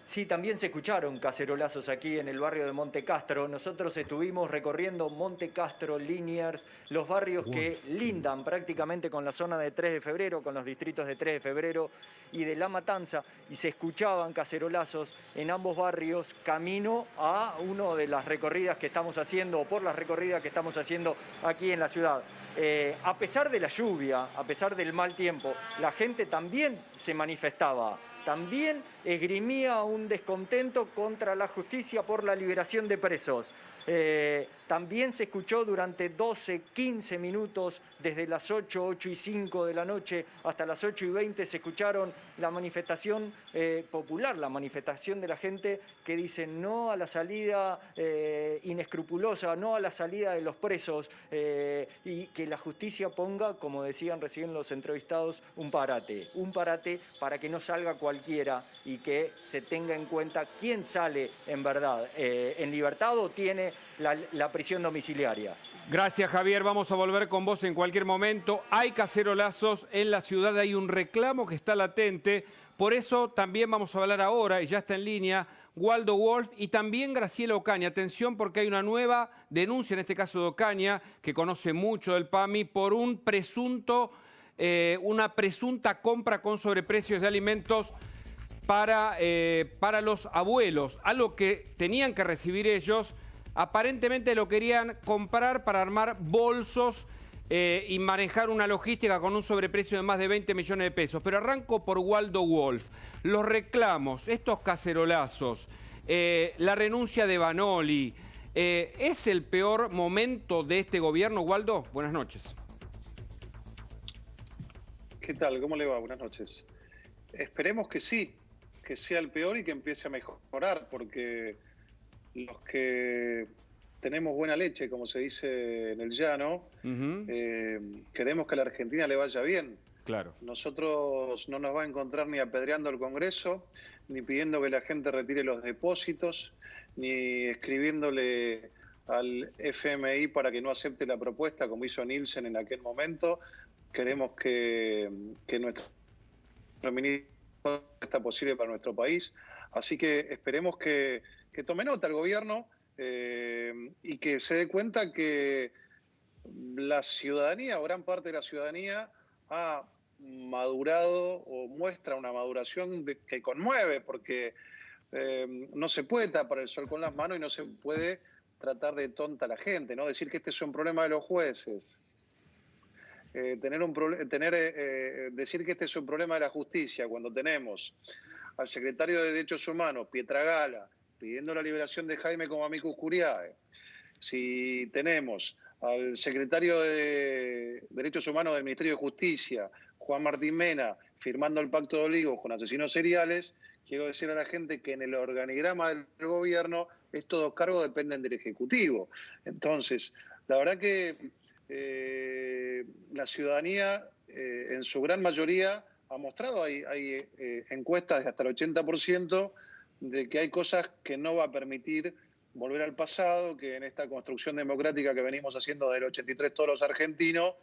[SPEAKER 3] Sí, también se escucharon cacerolazos aquí en el barrio de Monte Castro. Nosotros estuvimos recorriendo Monte Castro, Liniers, los barrios que lindan prácticamente con la zona de 3 de febrero, con los distritos de 3 de febrero y de La Matanza, y se escuchaban cacerolazos en ambos barrios camino a una de las recorridas que estamos haciendo, o por las recorridas que estamos haciendo aquí en la ciudad. A pesar de la lluvia, a pesar del mal tiempo, la gente también se manifestaba. También esgrimía un descontento contra la justicia por la liberación de presos. También se escuchó durante 12, 15 minutos, desde las 8, 8 y 5 de la noche hasta las 8 y 20, se escucharon la manifestación popular, la manifestación de la gente que dice no a la salida inescrupulosa, no a la salida de los presos y que la justicia ponga, como decían recién los entrevistados, un parate para que no salga cualquiera y que se tenga en cuenta quién sale en verdad en libertad o tiene la prisión domiciliaria.
[SPEAKER 2] Gracias, Javier. Vamos a volver con vos en cualquier momento. Hay cacerolazos en la ciudad, hay un reclamo que está latente. Por eso también vamos a hablar ahora, y ya está en línea, Waldo Wolf y también Graciela Ocaña. Atención, porque hay una nueva denuncia, en este caso de Ocaña, que conoce mucho del PAMI, por un una presunta compra con sobreprecios de alimentos para los abuelos, algo que tenían que recibir ellos. Aparentemente lo querían comprar para armar bolsos y manejar una logística con un sobreprecio de más de 20 millones de pesos. Pero arranco por Waldo Wolf. Los reclamos, estos cacerolazos, la renuncia de Vanoli. ¿Es el peor momento de este gobierno, Waldo? Buenas noches.
[SPEAKER 11] ¿Qué tal? ¿Cómo le va? Buenas noches. Esperemos que sí, que sea el peor y que empiece a mejorar, porque los que tenemos buena leche, como se dice en el llano, queremos que a la Argentina le vaya bien.
[SPEAKER 2] Claro.
[SPEAKER 11] Nosotros no nos va a encontrar ni apedreando el Congreso, ni pidiendo que la gente retire los depósitos, ni escribiéndole al FMI para que no acepte la propuesta, como hizo Nielsen en aquel momento. Queremos que nuestro ministro está posible para nuestro país. Así que esperemos que tome nota el gobierno y que se dé cuenta que la ciudadanía, o gran parte de la ciudadanía, ha madurado o muestra una maduración que conmueve, porque no se puede tapar el sol con las manos y no se puede tratar de tonta a la gente, ¿no? Decir que este es un problema de los jueces, decir que este es un problema de la justicia, cuando tenemos al secretario de Derechos Humanos, Pietragala, pidiendo la liberación de Jaime como amicus curiae, si tenemos al secretario de Derechos Humanos del Ministerio de Justicia, Juan Martín Mena, firmando el Pacto de Olivos con asesinos seriales, quiero decir a la gente que en el organigrama del gobierno estos cargos dependen del Ejecutivo. Entonces, la verdad que la ciudadanía en su gran mayoría ha mostrado, hay encuestas de hasta el 80% de que hay cosas que no va a permitir volver al pasado, que en esta construcción democrática que venimos haciendo desde el 83 todos los argentinos,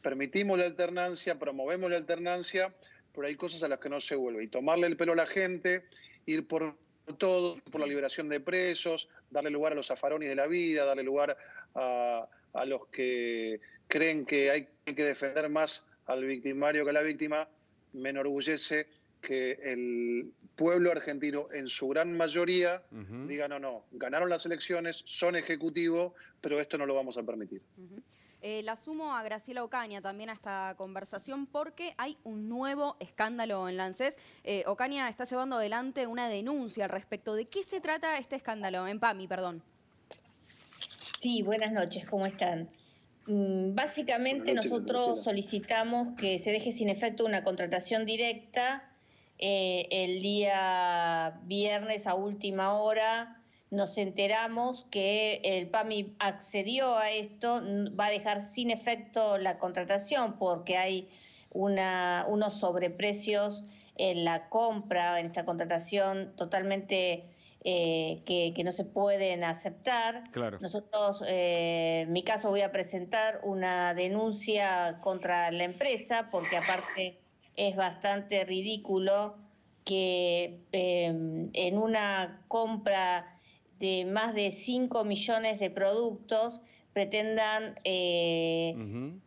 [SPEAKER 11] permitimos la alternancia, promovemos la alternancia, pero hay cosas a las que no se vuelve. Y tomarle el pelo a la gente, ir por todo, por la liberación de presos, darle lugar a los zafarones de la vida, darle lugar a los que creen que hay que defender más al victimario que a la víctima, me enorgullece que el pueblo argentino en su gran mayoría diga no, ganaron las elecciones, son ejecutivo, pero esto no lo vamos a permitir.
[SPEAKER 1] La sumo a Graciela Ocaña también a esta conversación porque hay un nuevo escándalo en la ANSES. Ocaña está llevando adelante una denuncia al respecto. ¿De qué se trata este escándalo? En PAMI, perdón.
[SPEAKER 12] Sí, buenas noches, ¿cómo están? Básicamente nosotros solicitamos que se deje sin efecto una contratación directa. El día viernes a última hora nos enteramos que el PAMI accedió a esto, va a dejar sin efecto la contratación porque hay unos sobreprecios en la compra, en esta contratación totalmente que no se pueden aceptar.
[SPEAKER 2] Claro.
[SPEAKER 12] Nosotros, en mi caso, voy a presentar una denuncia contra la empresa porque aparte es bastante ridículo que en una compra de más de 5 millones de productos pretendan que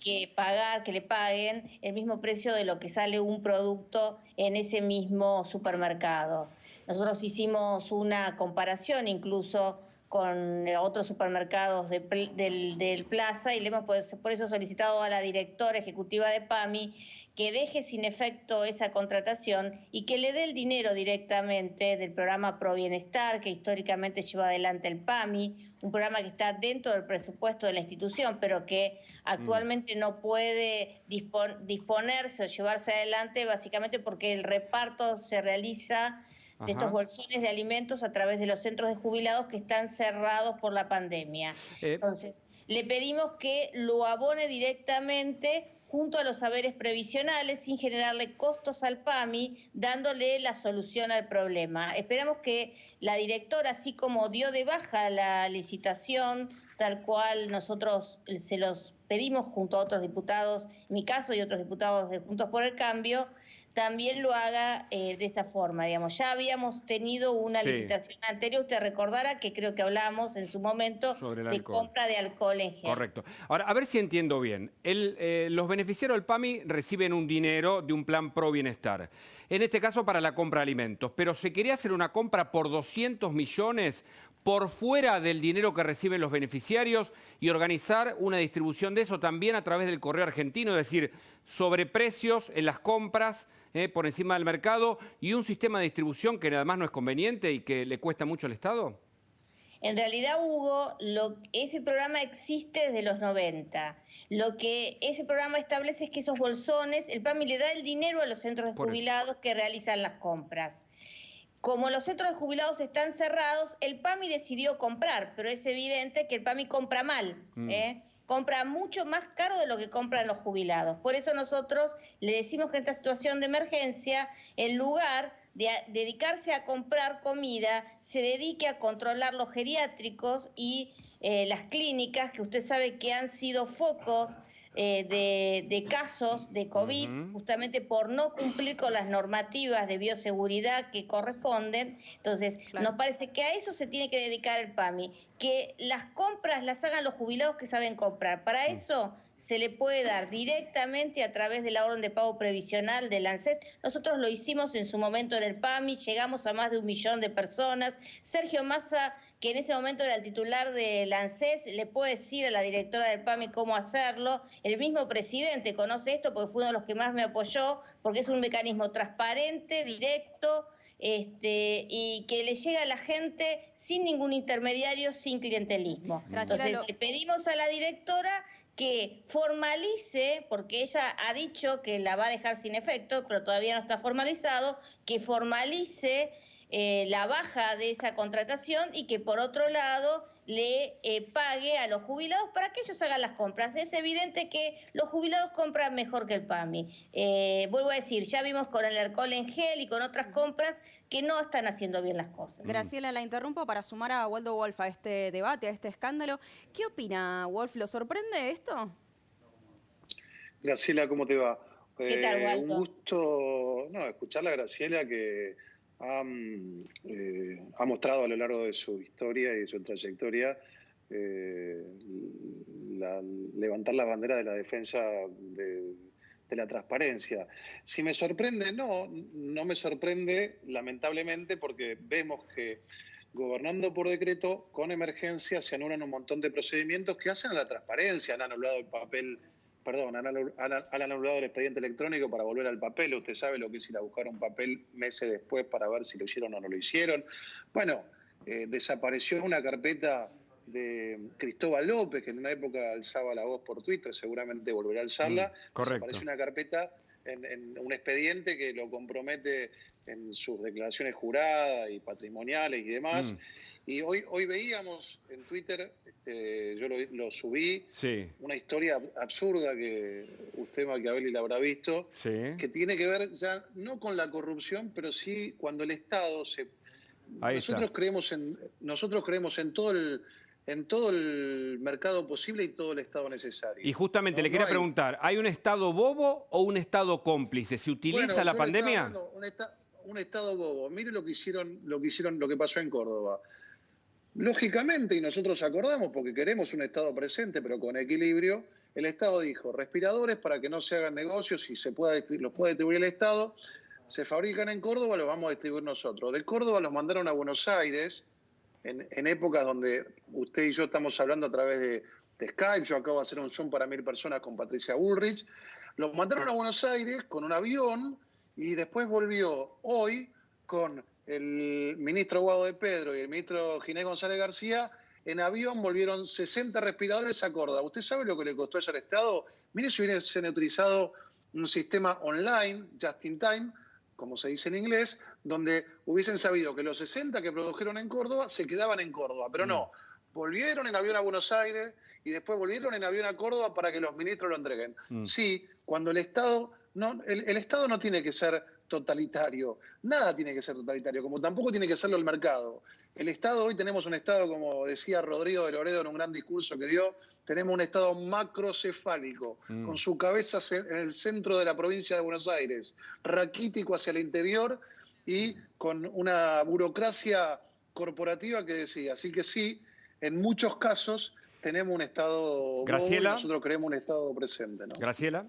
[SPEAKER 12] le paguen el mismo precio de lo que sale un producto en ese mismo supermercado. Nosotros hicimos una comparación incluso con otros supermercados del Plaza y le hemos por eso solicitado a la directora ejecutiva de PAMI que deje sin efecto esa contratación y que le dé el dinero directamente del programa Pro Bienestar que históricamente lleva adelante el PAMI, un programa que está dentro del presupuesto de la institución, pero que actualmente no puede disponerse o llevarse adelante básicamente porque el reparto se realiza de estos bolsones de alimentos a través de los centros de jubilados que están cerrados por la pandemia. Entonces, le pedimos que lo abone directamente junto a los saberes previsionales sin generarle costos al PAMI, dándole la solución al problema. Esperamos que la directora, así como dio de baja la licitación, tal cual nosotros se los pedimos junto a otros diputados, en mi caso y otros diputados de Juntos por el Cambio, también lo haga de esta forma, digamos. Ya habíamos tenido una licitación anterior, usted recordará que creo que hablamos en su momento de compra de alcohol en gel.
[SPEAKER 2] Correcto. Ahora, a ver si entiendo bien. Los beneficiarios del PAMI reciben un dinero de un plan Pro Bienestar, en este caso para la compra de alimentos, pero se quería hacer una compra por 200 millones por fuera del dinero que reciben los beneficiarios y organizar una distribución de eso también a través del correo argentino, es decir, sobreprecios en las compras por encima del mercado y un sistema de distribución que además no es conveniente y que le cuesta mucho al Estado?
[SPEAKER 12] En realidad, Hugo, ese programa existe desde los 90. Lo que ese programa establece es que esos bolsones, el PAMI le da el dinero a los centros de jubilados que realizan las compras. Como los centros de jubilados están cerrados, el PAMI decidió comprar, pero es evidente que el PAMI compra mal, compra mucho más caro de lo que compran los jubilados. Por eso nosotros le decimos que en esta situación de emergencia, en lugar de dedicarse a comprar comida, se dedique a controlar los geriátricos y las clínicas, que usted sabe que han sido focos de casos de COVID, justamente por no cumplir con las normativas de bioseguridad que corresponden. Entonces, nos parece que a eso se tiene que dedicar el PAMI, que las compras las hagan los jubilados que saben comprar. Para eso se le puede dar directamente a través de la orden de pago previsional del ANSES. Nosotros lo hicimos en su momento en el PAMI, llegamos a más de 1 millón de personas. Sergio Massa, que en ese momento era el titular del ANSES, le puede decir a la directora del PAMI cómo hacerlo. El mismo presidente conoce esto porque fue uno de los que más me apoyó, porque es un mecanismo transparente, directo, y que le llega a la gente sin ningún intermediario, sin clientelismo. Entonces, le pedimos a la directora que formalice, porque ella ha dicho que la va a dejar sin efecto, pero todavía no está formalizado, que formalice la baja de esa contratación y que por otro lado le pague a los jubilados para que ellos hagan las compras. Es evidente que los jubilados compran mejor que el PAMI. Vuelvo a decir, ya vimos con el alcohol en gel y con otras compras que no están haciendo bien las cosas.
[SPEAKER 1] Graciela, la interrumpo para sumar a Waldo Wolf a este debate, a este escándalo. ¿Qué opina, Wolf? ¿Lo sorprende esto?
[SPEAKER 11] Graciela, ¿cómo te va?
[SPEAKER 12] ¿Qué tal, Waldo?
[SPEAKER 11] Un gusto escucharla, Graciela, que ha mostrado a lo largo de su historia y de su trayectoria levantar la bandera de la defensa de la transparencia. Si me sorprende, no me sorprende, lamentablemente, porque vemos que gobernando por decreto, con emergencia, se anulan un montón de procedimientos que hacen a la transparencia. Han anulado el papel, han anulado el expediente electrónico para volver al papel. Usted sabe lo que es ir a buscar un papel meses después para ver si lo hicieron o no lo hicieron. Bueno, desapareció una carpeta de Cristóbal López, que en una época alzaba la voz por Twitter, seguramente volverá a alzarla.
[SPEAKER 2] Correcto.
[SPEAKER 11] Desapareció una carpeta en un expediente que lo compromete en sus declaraciones juradas y patrimoniales y demás. Y hoy veíamos en Twitter, yo lo subí, una historia absurda que usted, Machiavelli, la habrá visto, que tiene que ver ya no con la corrupción, pero sí cuando el Estado se... Nosotros creemos en todo el mercado posible y todo el Estado necesario.
[SPEAKER 2] Y justamente le quería preguntar, ¿hay un Estado bobo o un Estado cómplice? ¿Se utiliza la pandemia?
[SPEAKER 11] Un Estado bobo. Mire lo que pasó en Córdoba. Lógicamente, y nosotros acordamos porque queremos un Estado presente, pero con equilibrio, el Estado dijo, respiradores para que no se hagan negocios y los pueda distribuir el Estado, se fabrican en Córdoba, los vamos a distribuir nosotros. De Córdoba los mandaron a Buenos Aires, en épocas donde usted y yo estamos hablando a través de Skype, yo acabo de hacer un Zoom para 1000 personas con Patricia Bullrich, los mandaron a Buenos Aires con un avión y después volvió hoy con el ministro Guado de Pedro y el ministro Ginés González García. En avión volvieron 60 respiradores a Córdoba. ¿Usted sabe lo que le costó eso al Estado? Mire si hubiesen utilizado un sistema online, just in time, como se dice en inglés, donde hubiesen sabido que los 60 que produjeron en Córdoba se quedaban en Córdoba. Pero no, volvieron en avión a Buenos Aires y después volvieron en avión a Córdoba para que los ministros lo entreguen. Sí, cuando el Estado no tiene que ser totalitario, nada tiene que ser totalitario, como tampoco tiene que serlo el mercado. El Estado, hoy tenemos un Estado, como decía Rodrigo de Loredo en un gran discurso que dio, tenemos un Estado macrocefálico, con su cabeza en el centro de la provincia de Buenos Aires, raquítico hacia el interior y con una burocracia corporativa que decía. Así que sí, en muchos casos tenemos un Estado bobo y nosotros queremos un Estado presente, ¿no?
[SPEAKER 2] Graciela.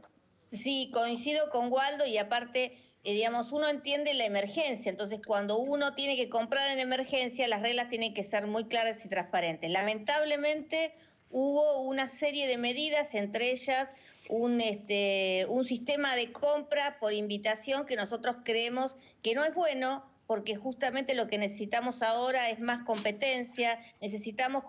[SPEAKER 12] Sí, coincido con Waldo y aparte, digamos, uno entiende la emergencia. Entonces, cuando uno tiene que comprar en emergencia, las reglas tienen que ser muy claras y transparentes. Lamentablemente, hubo una serie de medidas, entre ellas un sistema de compra por invitación que nosotros creemos que no es bueno, porque justamente lo que necesitamos ahora es más competencia, necesitamos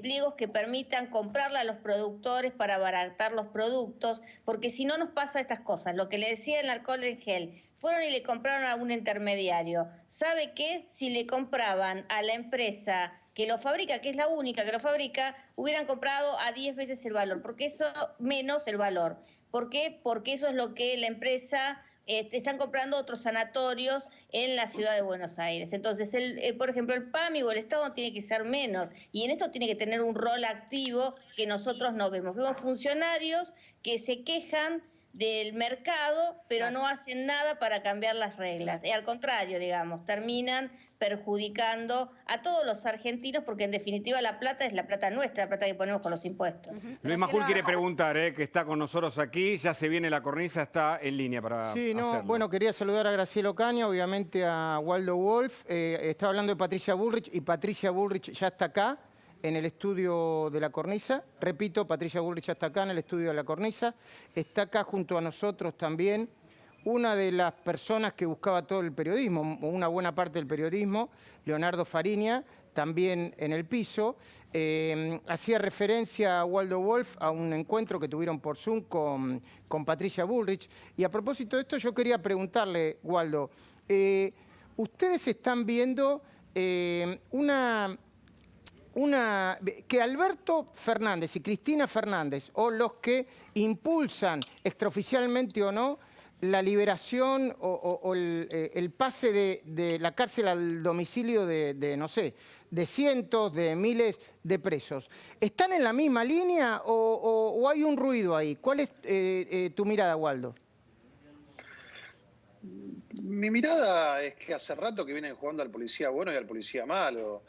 [SPEAKER 12] pliegos que permitan comprarle a los productores para abaratar los productos, porque si no nos pasa estas cosas. Lo que le decía el alcohol en gel, fueron y le compraron a un intermediario. ¿Sabe qué? Si le compraban a la empresa que lo fabrica, que es la única que lo fabrica, hubieran comprado a 10 veces el valor, porque eso menos el valor. ¿Por qué? Porque eso es lo que la empresa... están comprando otros sanatorios en la ciudad de Buenos Aires. Entonces, por ejemplo, el PAMI o el Estado tiene que ser menos y en esto tiene que tener un rol activo que nosotros no vemos. Vemos funcionarios que se quejan del mercado, pero no hacen nada para cambiar las reglas. Y al contrario, digamos, terminan perjudicando a todos los argentinos porque en definitiva la plata es la plata nuestra, la plata que ponemos con los impuestos.
[SPEAKER 2] Luis Majul quiere preguntar, que está con nosotros aquí, ya se viene la cornisa, está en línea para hacerlo.
[SPEAKER 8] Bueno, quería saludar a Graciela Ocaña, obviamente a Waldo Wolf, estaba hablando de Patricia Bullrich y Patricia Bullrich ya está acá en el estudio de la cornisa. Repito, Patricia Bullrich ya está acá en el estudio de la cornisa, está acá junto a nosotros también una de las personas que buscaba todo el periodismo, una buena parte del periodismo, Leonardo Fariña, también en el piso. Hacía referencia a Waldo Wolf a un encuentro que tuvieron por Zoom con Patricia Bullrich. Y a propósito de esto, yo quería preguntarle, Waldo, ustedes están viendo que Alberto Fernández y Cristina Fernández, o los que impulsan extraoficialmente o no la liberación o el pase de la cárcel al domicilio de cientos, de miles de presos, ¿están en la misma línea o hay un ruido ahí? ¿Cuál es tu mirada, Waldo?
[SPEAKER 11] Mi mirada es que hace rato que vienen jugando al policía bueno y al policía malo.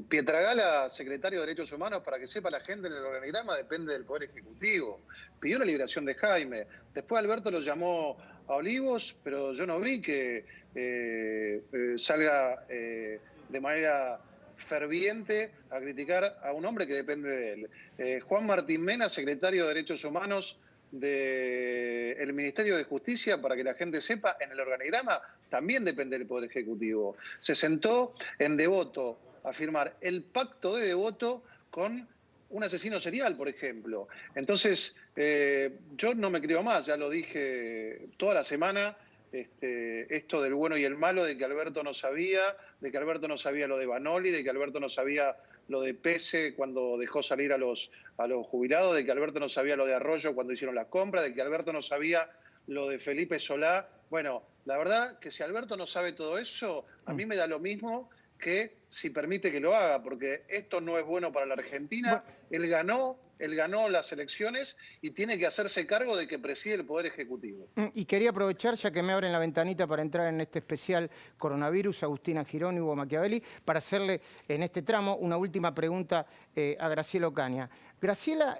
[SPEAKER 11] Pietragala, secretario de Derechos Humanos, para que sepa la gente, en el organigrama depende del Poder Ejecutivo. Pidió la liberación de Jaime. Después Alberto lo llamó a Olivos, pero yo no vi que salga de manera ferviente a criticar a un hombre que depende de él. Juan Martín Mena, secretario de Derechos Humanos del Ministerio de Justicia, para que la gente sepa, en el organigrama también depende del Poder Ejecutivo. Se sentó en Devoto a firmar el pacto de Devoto con un asesino serial, por ejemplo. Entonces, yo no me creo más, ya lo dije toda la semana, esto del bueno y el malo, de que Alberto no sabía, lo de Vanoli, de que Alberto no sabía lo de Pese cuando dejó salir a los jubilados, de que Alberto no sabía lo de Arroyo cuando hicieron la compra, de que Alberto no sabía lo de Felipe Solá. Bueno, la verdad que si Alberto no sabe todo eso, a mí me da lo mismo que si permite que lo haga, porque esto no es bueno para la Argentina. Él ganó las elecciones y tiene que hacerse cargo de que preside el Poder Ejecutivo.
[SPEAKER 8] Y quería aprovechar, ya que me abren la ventanita para entrar en este especial coronavirus, Agustina Girón y Hugo Machiavelli, para hacerle en este tramo una última pregunta a Graciela Ocaña. Graciela,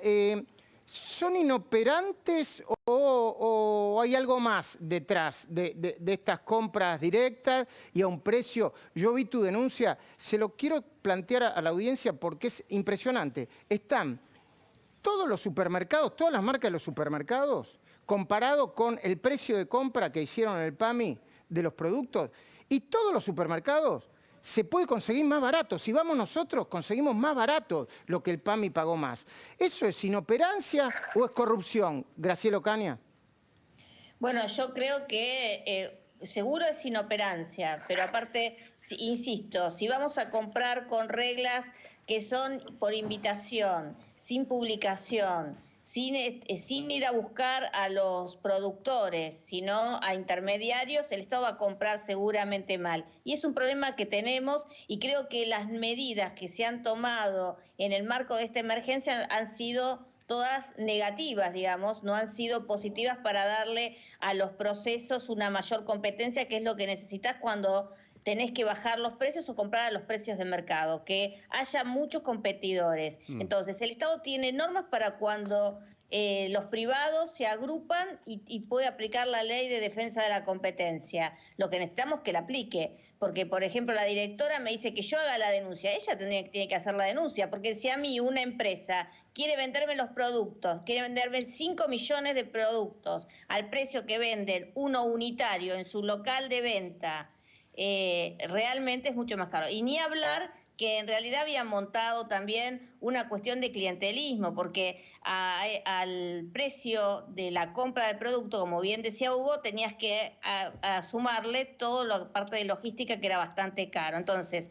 [SPEAKER 8] ¿son inoperantes o hay algo más detrás de estas compras directas y a un precio? Yo vi tu denuncia, se lo quiero plantear a la audiencia porque es impresionante. Están todos los supermercados, todas las marcas de los supermercados, comparado con el precio de compra que hicieron en el PAMI de los productos, y todos los supermercados se puede conseguir más barato. Si vamos nosotros, conseguimos más barato lo que el PAMI pagó más. ¿Eso es inoperancia o es corrupción, Graciela Ocaña?
[SPEAKER 12] Bueno, yo creo que seguro es inoperancia, pero aparte, insisto, si vamos a comprar con reglas que son por invitación, sin publicación, sin ir a buscar a los productores, sino a intermediarios, el Estado va a comprar seguramente mal. Y es un problema que tenemos, y creo que las medidas que se han tomado en el marco de esta emergencia han sido todas negativas, digamos, no han sido positivas para darle a los procesos una mayor competencia, que es lo que necesitas cuando tenés que bajar los precios o comprar a los precios de mercado, que haya muchos competidores. Entonces, el Estado tiene normas para cuando los privados se agrupan y puede aplicar la ley de defensa de la competencia. Lo que necesitamos es que la aplique, porque, por ejemplo, la directora me dice que yo haga la denuncia. Ella tiene que hacer la denuncia, porque si a mí una empresa quiere venderme los productos, quiere venderme 5 millones de productos al precio que venden uno unitario en su local de venta, realmente es mucho más caro. Y ni hablar que en realidad habían montado también una cuestión de clientelismo, porque al precio de la compra del producto, como bien decía Hugo, tenías que sumarle toda la parte de logística, que era bastante caro. Entonces,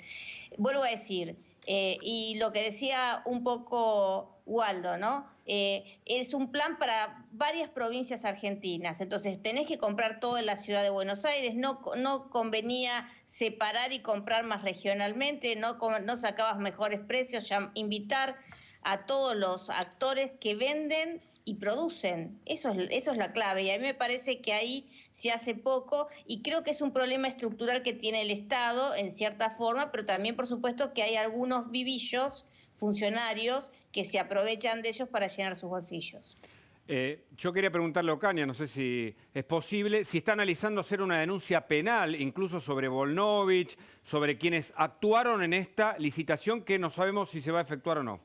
[SPEAKER 12] vuelvo a decir, y lo que decía un poco Waldo, ¿no? Es un plan para varias provincias argentinas, entonces tenés que comprar todo en la ciudad de Buenos Aires, no convenía separar y comprar más regionalmente, no sacabas mejores precios, invitar a todos los actores que venden y producen. Eso es la clave, y a mí me parece que ahí se hace poco, y creo que es un problema estructural que tiene el Estado en cierta forma, pero también, por supuesto, que hay algunos vivillos, funcionarios, que se aprovechan de ellos para llenar sus bolsillos.
[SPEAKER 2] Yo quería preguntarle a Ocaña, no sé si es posible, si está analizando hacer una denuncia penal, incluso sobre Volnovich, sobre quienes actuaron en esta licitación, que no sabemos si se va a efectuar o no.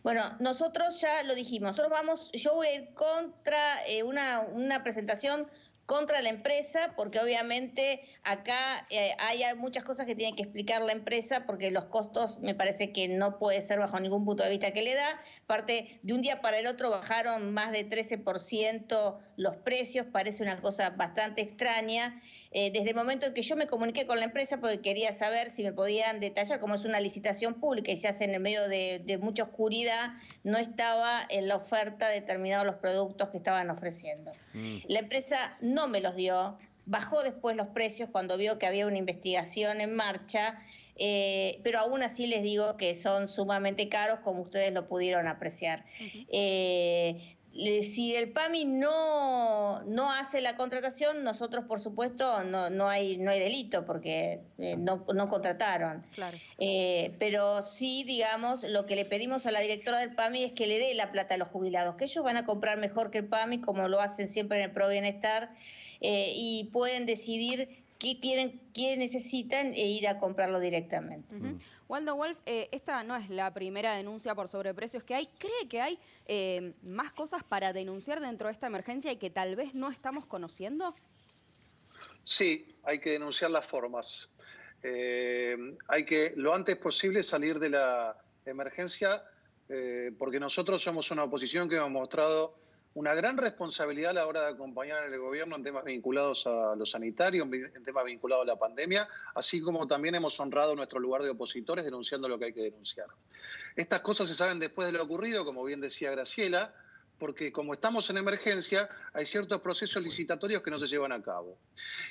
[SPEAKER 12] Bueno, nosotros ya lo dijimos, yo voy a ir contra una presentación contra la empresa, porque obviamente acá hay muchas cosas que tiene que explicar la empresa, porque los costos me parece que no puede ser bajo ningún punto de vista que le da. Aparte, de un día para el otro bajaron más de 13% los precios, parece una cosa bastante extraña. Desde el momento en que yo me comuniqué con la empresa, porque quería saber si me podían detallar, como es una licitación pública y se hace en el medio de mucha oscuridad, no estaba en la oferta determinados los productos que estaban ofreciendo. La empresa no me los dio, bajó después los precios cuando vio que había una investigación en marcha, pero aún así les digo que son sumamente caros, como ustedes lo pudieron apreciar. Si el PAMI no hace la contratación, nosotros por supuesto no hay delito porque no contrataron.
[SPEAKER 1] Claro.
[SPEAKER 12] Pero sí, digamos, lo que le pedimos a la directora del PAMI es que le dé la plata a los jubilados, que ellos van a comprar mejor que el PAMI, como lo hacen siempre en el Pro Bienestar, y pueden decidir qué quieren, qué necesitan e ir a comprarlo directamente.
[SPEAKER 1] Waldo Wolf, esta no es la primera denuncia por sobreprecios que hay. ¿Cree que hay más cosas para denunciar dentro de esta emergencia y que tal vez no estamos conociendo?
[SPEAKER 11] Sí, hay que denunciar las formas. Hay que lo antes posible salir de la emergencia porque nosotros somos una oposición que hemos mostrado una gran responsabilidad a la hora de acompañar al gobierno en temas vinculados a lo sanitario, en temas vinculados a la pandemia, así como también hemos honrado nuestro lugar de opositores denunciando lo que hay que denunciar. Estas cosas se saben después de lo ocurrido, como bien decía Graciela, porque como estamos en emergencia, hay ciertos procesos licitatorios que no se llevan a cabo.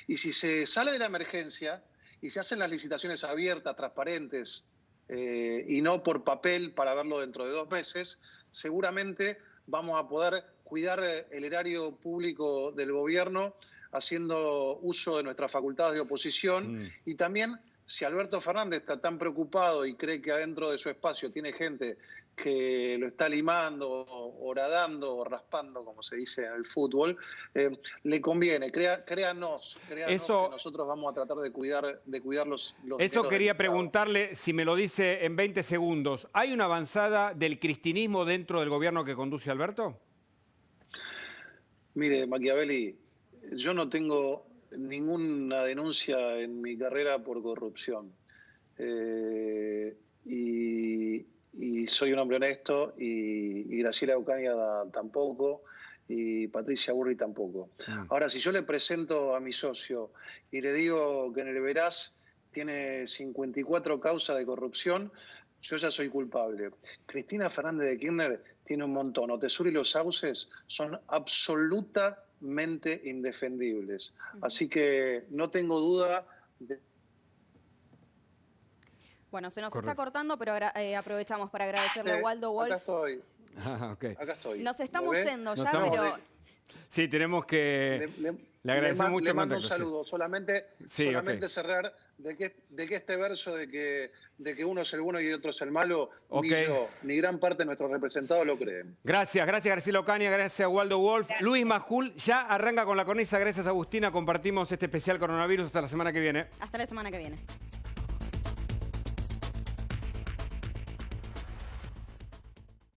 [SPEAKER 11] Y si se sale de la emergencia y se hacen las licitaciones abiertas, transparentes, y no por papel para verlo dentro de 2 meses, seguramente vamos a poder cuidar el erario público del gobierno haciendo uso de nuestras facultades de oposición y también si Alberto Fernández está tan preocupado y cree que adentro de su espacio tiene gente que lo está limando, horadando o raspando, como se dice en el fútbol, le conviene, créanos
[SPEAKER 2] Eso,
[SPEAKER 11] que nosotros vamos a tratar de cuidar los
[SPEAKER 2] eso quería preguntarle, si me lo dice en 20 segundos, ¿hay una avanzada del cristinismo dentro del gobierno que conduce Alberto?
[SPEAKER 11] Mire, Machiavelli, yo no tengo ninguna denuncia en mi carrera por corrupción. Y soy un hombre honesto y Graciela Ocaña tampoco y Patricia Burri tampoco. Ahora, si yo le presento a mi socio y le digo que en el Veraz tiene 54 causas de corrupción, yo ya soy culpable. Cristina Fernández de Kirchner tiene un montón. Otesur y Los Sauces son absolutamente indefendibles. Así que no tengo duda de...
[SPEAKER 1] Bueno, se nos está cortando, pero aprovechamos para agradecerle a Waldo Wolf.
[SPEAKER 11] Acá estoy.
[SPEAKER 2] Okay.
[SPEAKER 11] Acá estoy.
[SPEAKER 1] Nos estamos yendo ya, pero...
[SPEAKER 2] Sí, tenemos que... Le agradecemos mucho.
[SPEAKER 11] Le mando un saludo. Solamente cerrar de que este verso de que uno es el bueno y otro es el malo, ni yo, ni gran parte de nuestros representados lo creen.
[SPEAKER 2] Gracias Graciela Ocaña, gracias Waldo Wolf. Gracias. Luis Majul ya arranca con la cornisa. Gracias Agustina, compartimos este especial coronavirus hasta la semana que viene.
[SPEAKER 1] Hasta la semana que viene.